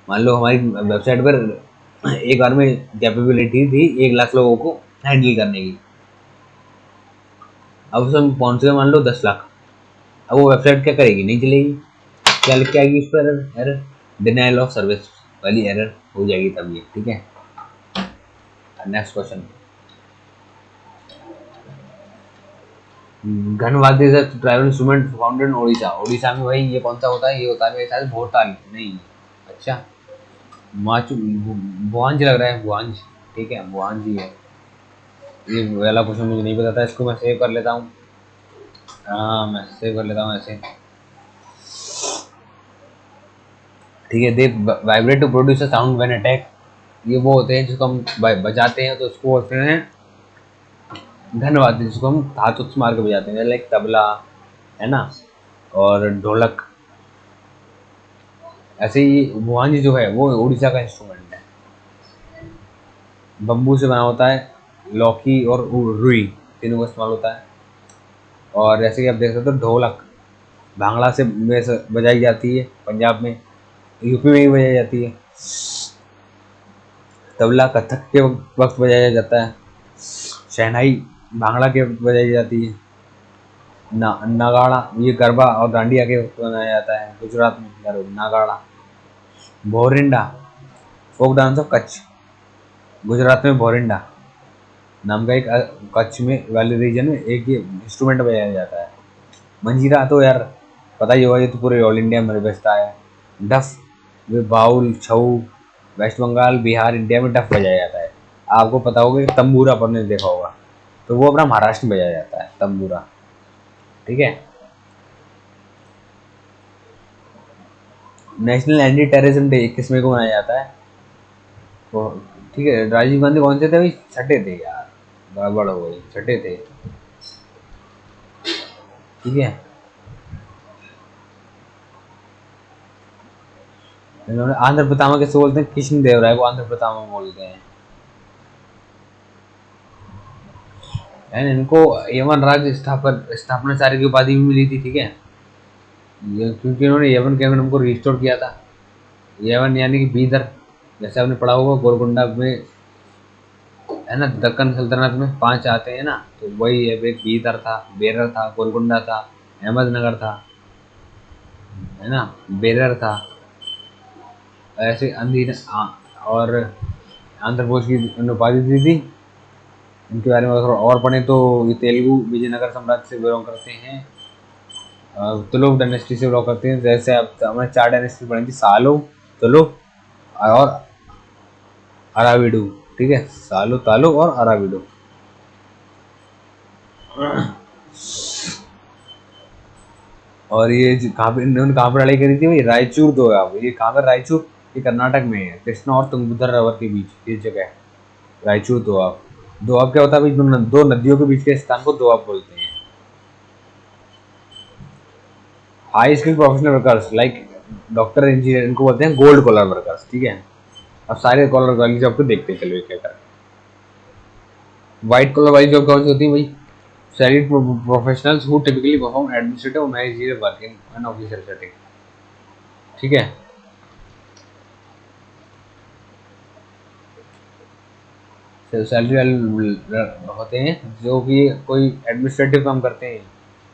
मान लो हमारी वेबसाइट पर एक बार में कैपेबिलिटी थी 1 लाख लोगों को हैंडल करने की, अब उसमें पहुंच गए मान लो 10 लाख। अब वो वेबसाइट क्या करेगी? नहीं चलेगी। क्या लिख के आएगी उस पर? एरर, डिनाइल ऑफ सर्विस वाली एरर हो जाएगी तब ये, ठीक है। नेक्स्ट क्वेश्चन, घनवाद्य is a tribal instrument found in Odisha. Odisha में भाई ये कौन सा होता है? ये होता है मेरे ख्याल से भोरताल। नहीं, अच्छा, माचू बुआंज लग रहा है, बुआंज, ठीक है, बुआंज ही है। ये वाला क्वेश्चन मुझे नहीं पता था, इसको मैं सेव कर लेता हूँ। हाँ, मैं सेव कर लेता हूँ ऐसे, ठीक है। They vibrate to produce a sound when attack. ये वो होते हैं जिसको हम बजाते हैं तो उसको बोलते हैं घनवाद्य, जिसको हम हाथ से मार के बजाते हैं, लाइक तबला है ना, और ढोलक। ऐसे ही भुआंजी जो है वो उड़ीसा का इंस्ट्रूमेंट है, बम्बू से बना होता है, लौकी और रुई तीनों का इस्तेमाल होता है। और जैसे कि आप देख सकते हो ढोलक भांगड़ा से बजाई जाती है, पंजाब में, यूपी में भी बजाई जाती है। तबला कथक के वक्त बजाया जाता है। शहनाई भांगड़ा के वक्त बजाई जाती है। नगाड़ा ये गरबा और डांडिया के वक्त बनाया जाता है गुजरात में, नागाड़ा। Bhorinda folk dance of Kutch, Gujarat में भोरिंडा नाम का एक कच्छ में वाले रीजन में एक ये इंस्ट्रूमेंट बजाया जाता है। मंजीरा तो यार पता ही होगा, ये तो पूरे ऑल इंडिया में बजता है। डफ बाउल छऊ, वेस्ट बंगाल बिहार इंडिया में डफ बजाया जाता है। आपको पता होगा कि तंबूरा पर ने देखा होगा, तो वो अपना महाराष्ट्र में बजाया जाता है तंबूरा, ठीक है। नेशनल एंटी टेररिज्म डे 21 मई को मनाया जाता है, तो ठीक है। राजीव गांधी कौन से थे भाई? छठे थे यार, गड़बड़ हो गई, छठे थे, ठीक है। इन्होंने आंध्र पितामह किसे बोलते हैं? कृष्ण देव राय को आंध्र पितामह बोलते हैं। एंड इनको यमन राज्य स्थापनाचार्य की उपाधि भी मिली थी, ठीक है, क्योंकि इन्होंने यमन किंगडम को रिस्टोर किया था। यमन यानी कि बीदर, जैसे आपने पढ़ा होगा गोलकुंडा में, है ना, दक्कन सल्तनत में 5 आते हैं ना, तो वही है। एक बीदर था, बेरर था, गोलकुंडा था, अहमदनगर था, है ना, बेरर था, ऐसे अंधीर और आंध्र प्रदेश की उपाधि दी थी। इनके बारे में थोड़ा और पढ़ें तो ये तेलुगु विजयनगर साम्राज्य से बिलोंग करते हैं, तुलुक डायनेस्टी से बिलोंग करते हैं। जैसे आप हमने 4 डायनेस्टी पढ़ी थी, सालो, तुलुक और अराविडू, ठीक है, सालो, तालु और अराविडू। और ये कहाँ पे इन्होंने कहाँ पर लड़ाई करी थी भाई? रायचूर दो है। आप ये कहाँ पर? रायचूर ये कर्नाटक में है, कृष्णा और तुंगभद्रा रिवर के बीच ये जगह है रायचूर दोआब। दोआब क्या होता है भाई? दो नदियों के बीच के स्थान को दोआब बोलते हैं। High skill professional workers like doctor, engineer, इनको बोलते हैं गोल्ड कॉलर वर्कर्स, ठीक है। अब सारे कॉलर वाली जॉब को देखते हैं, चलो क्या कर। व्हाइट कॉलर वाली जॉब कौन सी होती है भाई? Salaried professionals who typically perform administrative और managerial work in an official setting, ठीक है। सैलरी वाले होते हैं जो कि कोई एडमिनिस्ट्रेटिव काम करते हैं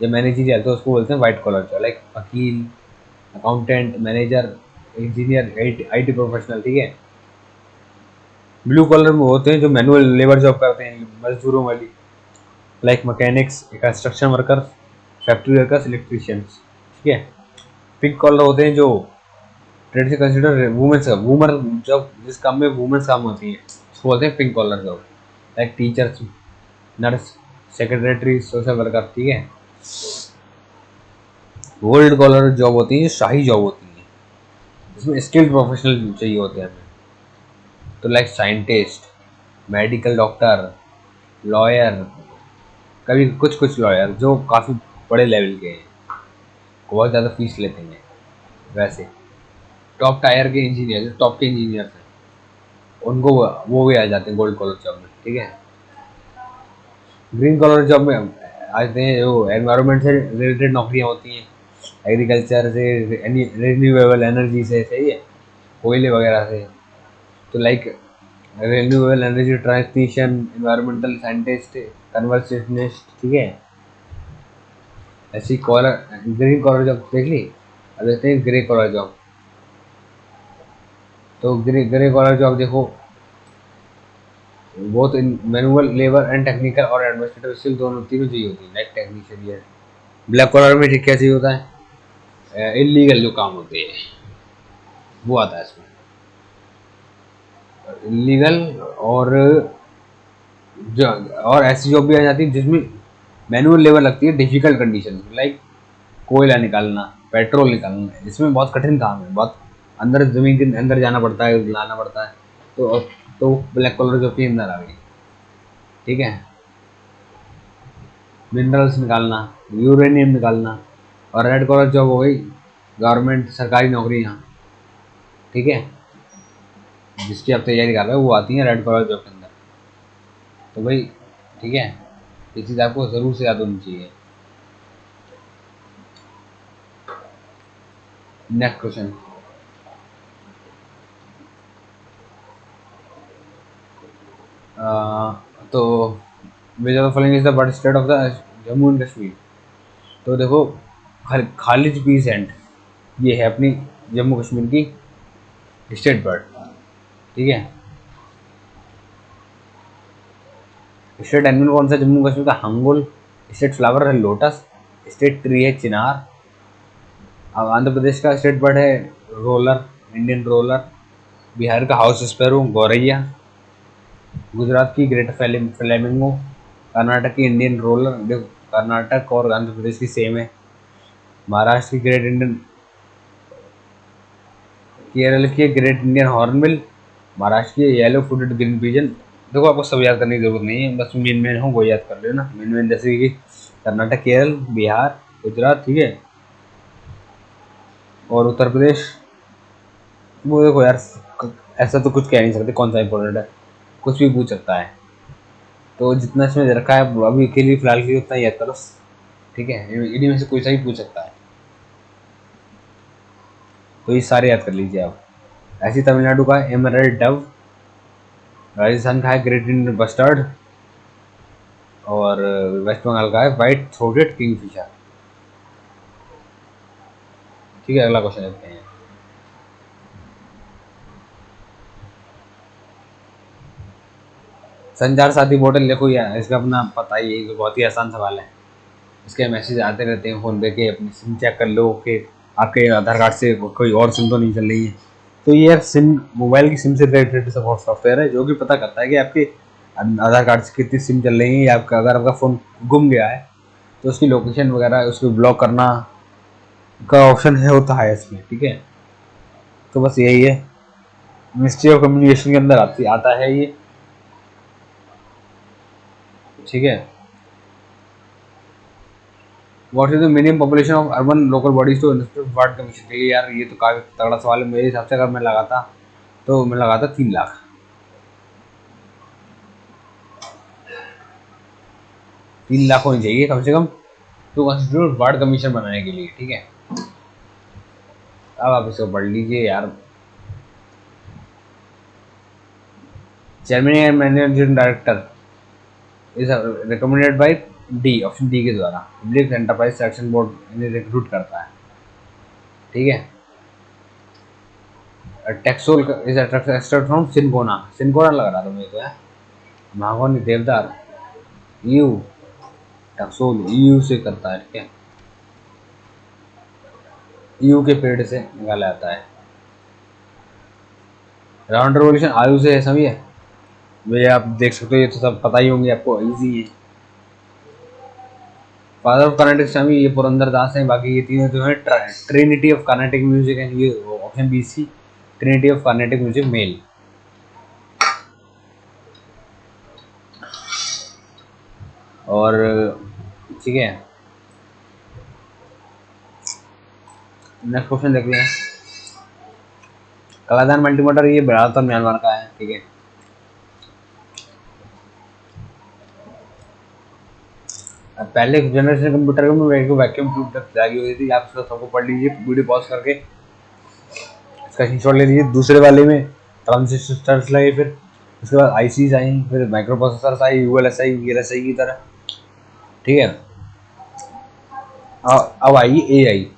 या मैनेजरियल, तो उसको बोलते हैं व्हाइट कॉलर जॉब, लाइक वकील, accountant, manager, engineer, IT professional, ठीक है। ब्लू कॉलर में होते हैं जो मैनुअल लेबर जॉब करते हैं, मजदूरों वाली, like mechanics, construction workers, factory workers, electricians, ठीक है। पिंक कॉलर होते हैं जो ट्रेड से कंसिडर वुमेन्स का वूमर जॉब, जिस काम में वुमेन्स काम होती है उसको बोलते हैं pink collar job, like teachers, nurse, secretary, social worker, ठीक है। गोल्ड कॉलर जॉब होती है, शाही जॉब होती है, जिसमें स्किल्ड प्रोफेशनल चाहिए होते हैं हमें। तो like scientist, medical doctor, lawyer, कभी कुछ कुछ लॉयर जो काफ़ी बड़े लेवल के हैं, बहुत ज़्यादा फीस लेते हैं। वैसे टॉप टायर के इंजीनियर, टॉप के इंजीनियर हैं, उनको वो भी आ जाते हैं गोल्ड कॉलर जॉब में, ठीक है। ग्रीन कॉलर जॉब में आते हैं जो एनवायरनमेंट से रिलेटेड नौकरियां होती हैं, एग्रीकल्चर से, रिन्यूएबल एनर्जी से, सही है, कोयले वगैरह से। तो like renewable energy transmission, environmental scientist, conversationist, ठीक है। ऐसी कॉलर ग्रीन कॉलर जॉब देख ली। अब देखते हैं ग्रे कॉलर जॉब। तो ग्रे कॉलर जॉब देखो, बहुत मैनुअल लेबर एंड टेक्निकल और एडमिनिस्ट्रेटिव स्किल दोनों तीनों चाहिए होती है, लाइक टेक्नीशियन ये। ब्लैक कॉलर में ठीक क्या चाहिए होता है, इलीगल जो काम होते हैं वो आता है इसमें, इलीगल। और जो और ऐसी जॉब भी आ जाती है जिसमें मैनुअल लेबर लगती है, डिफिकल्ट कंडीशन, लाइक कोयला निकालना, पेट्रोल निकालना, इसमें बहुत कठिन काम है, बहुत अंदर जमीन के अंदर जाना पड़ता है, लाना पड़ता है। तो ब्लैक कॉलर जॉब के अंदर आ गई, ठीक है। मिनरल्स निकालना, यूरेनियम निकालना। और रेड कॉलर जॉब हो गई गवर्नमेंट सरकारी नौकरी यहाँ, ठीक है, जिसकी आप तैयारी कर रहे हो वो आती है रेड कॉलर जॉब के अंदर। तो भाई ठीक है, ये चीज़ आपको ज़रूर से याद होनी चाहिए। नेक्स्ट क्वेश्चन, तो which of following is the birth state of the Jammu and Kashmir. तो देखो खालिद पी सेंट, ये है अपनी जम्मू कश्मीर की स्टेट बर्ड, ठीक है। स्टेट एनिमल कौन सा जम्मू कश्मीर का, हंगुल। स्टेट फ्लावर है लोटस। स्टेट ट्री है चिनार। अब आंध्र प्रदेश का स्टेट बर्ड है रोलर, इंडियन रोलर। बिहार का हाउस स्पैरो, गौरैया। गुजरात की ग्रेट फ्लेमिंगो। कर्नाटक की इंडियन रोलर, देखो कर्नाटक और आंध्र प्रदेश की सेम है। महाराष्ट्र की ग्रेट इंडियन, केरल की ग्रेट इंडियन हॉर्नबिल। महाराष्ट्र की येलो फुटेड ग्रीन पिजन। देखो आपको सब याद करने की जरूरत नहीं है, बस मेन मेन हो वो याद कर लेना, मेन मेन जैसे कि कर्नाटक, केरल, बिहार, गुजरात, ठीक है, और उत्तर प्रदेश। वो देखो यार, ऐसा तो कुछ कह नहीं सकते कौन सा इंपॉर्टेंट है, कुछ भी पूछ सकता है। तो जितना इसमें दे रखा है अभी के लिए फिलहाल के लिए उतना याद करो, ठीक है, इन्हीं में से कोई सा भी पूछ सकता है। तो ये सारे याद कर लीजिए आप। ऐसी तमिलनाडु का है एमरल्ड डव। राजस्थान का है ग्रेट इंडियन बस्टर्ड। और वेस्ट बंगाल का है व्हाइट थ्रोटेड किंगफिशर। ठीक है, अगला क्वेश्चन लेते हैं। संचार साथी पोर्टल देखो यार, इसका अपना पता ही है, बहुत ही आसान सवाल है। इसके मैसेज आते रहते हैं फ़ोन पे के अपनी सिम चेक कर लो कि आपके आधार कार्ड से कोई और सिम तो नहीं चल रही है। तो ये यार सिम, मोबाइल की सिम से रिलेटेड सॉफ्टवेयर है जो कि पता करता है कि आपके आधार कार्ड से कितनी सिम चल रही है, या आपका अगर आपका फ़ोन गुम गया है तो उसकी लोकेशन वगैरह उसको ब्लॉक करना का ऑप्शन है, होता है इसमें, ठीक है। तो बस यही है, मिनिस्ट्री ऑफ कम्युनिकेशन के अंदर आता है ये, ठीक है। What is the minimum population of urban local bodies to ward commission. ठीक है यार, ये तो काफी तगड़ा सवाल है मेरे हिसाब से। अगर मैं लगाता तो मैं लगाता 3 लाख। 3 लाख होनी चाहिए कम से कम टू कंस्टिट्यूट वार्ड कमीशन बनाने के लिए, ठीक है। अब आप इसको पढ़ लीजिए यार। Chairman and managing director is recommended by D, option D के द्वारा। पब्लिक एंटरप्राइज सिलेक्शन बोर्ड इन्हें रिक्रूट करता है, ठीक है। Taxol is extracted from cinchona. Cinchona लग रहा था मुझे तो यार, महागोनी देवदार। यू टक्सोल यू से करता है, ठीक है, यू के पेड़ से निकाला जाता है। राउंड रिवॉल्यूशन आयु से है, समझिए। ये आप देख सकते हो, ये तो सब पता ही होंगे आपको, इजी है। फादर ऑफ कर्नाटिक स्वामी ये पुरंदर दास है। बाकी ये तीनों जो है ट्रिनिटी ऑफ कर्नाटिक म्यूजिक है, ये option B C, trinity of Carnatic music male. और ठीक है, नेक्स्ट क्वेश्चन देखते हैं। कलादान मल्टीमीटर ये ज्यादातर म्यांमार का है, ठीक है। अब पहले जनरेशन कंप्यूटर में वैक्यूम ट्यूब तक लगी हुई थी, आप उसको सबको पढ़ लीजिए वीडियो पॉज करके, इसका स्क्रीनशॉट ले लीजिए। दूसरे वाले में ट्रांजिस्टर्स लगे, फिर उसके बाद आईसीज आई, फिर माइक्रो प्रोसेसर्स आई, यूएलएसआई वीएलएसआई की तरह, ठीक है। अब आई एआई,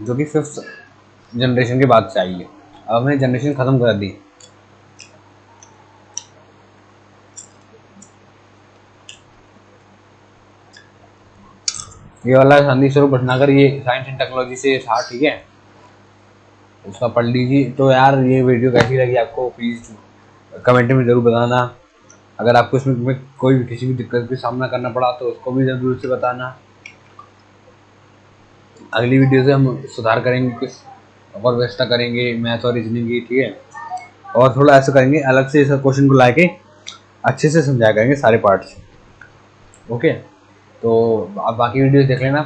जो कि 5th जनरेशन के बाद से आई है। अब हमने जनरेशन खत्म कर दी। ये वाला शांति स्वरूप भटनागर, ये साइंस एंड टेक्नोलॉजी से था, ठीक है। उसका पढ़ लीजिए। तो यार ये वीडियो कैसी लगी आपको, प्लीज़ कमेंट में ज़रूर बताना। अगर आपको इसमें कोई भी किसी भी दिक्कत का सामना करना पड़ा तो उसको भी ज़रूर से बताना। अगली वीडियो से हम सुधार करेंगे, कुछ और व्यवस्था करेंगे मैथ और रीजनिंग की, ठीक है। और थोड़ा ऐसा करेंगे, अलग से इस क्वेश्चन को लाके अच्छे से समझाया करेंगे सारे पार्ट्स, ओके। तो आप बाकी वीडियो देख लेना,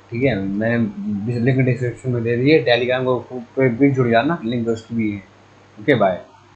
ठीक है। मैंने लिंक डिस्क्रिप्शन में दे दी है, टेलीग्राम को भी जुड़ जाना, लिंक उसकी भी है, ओके बाय।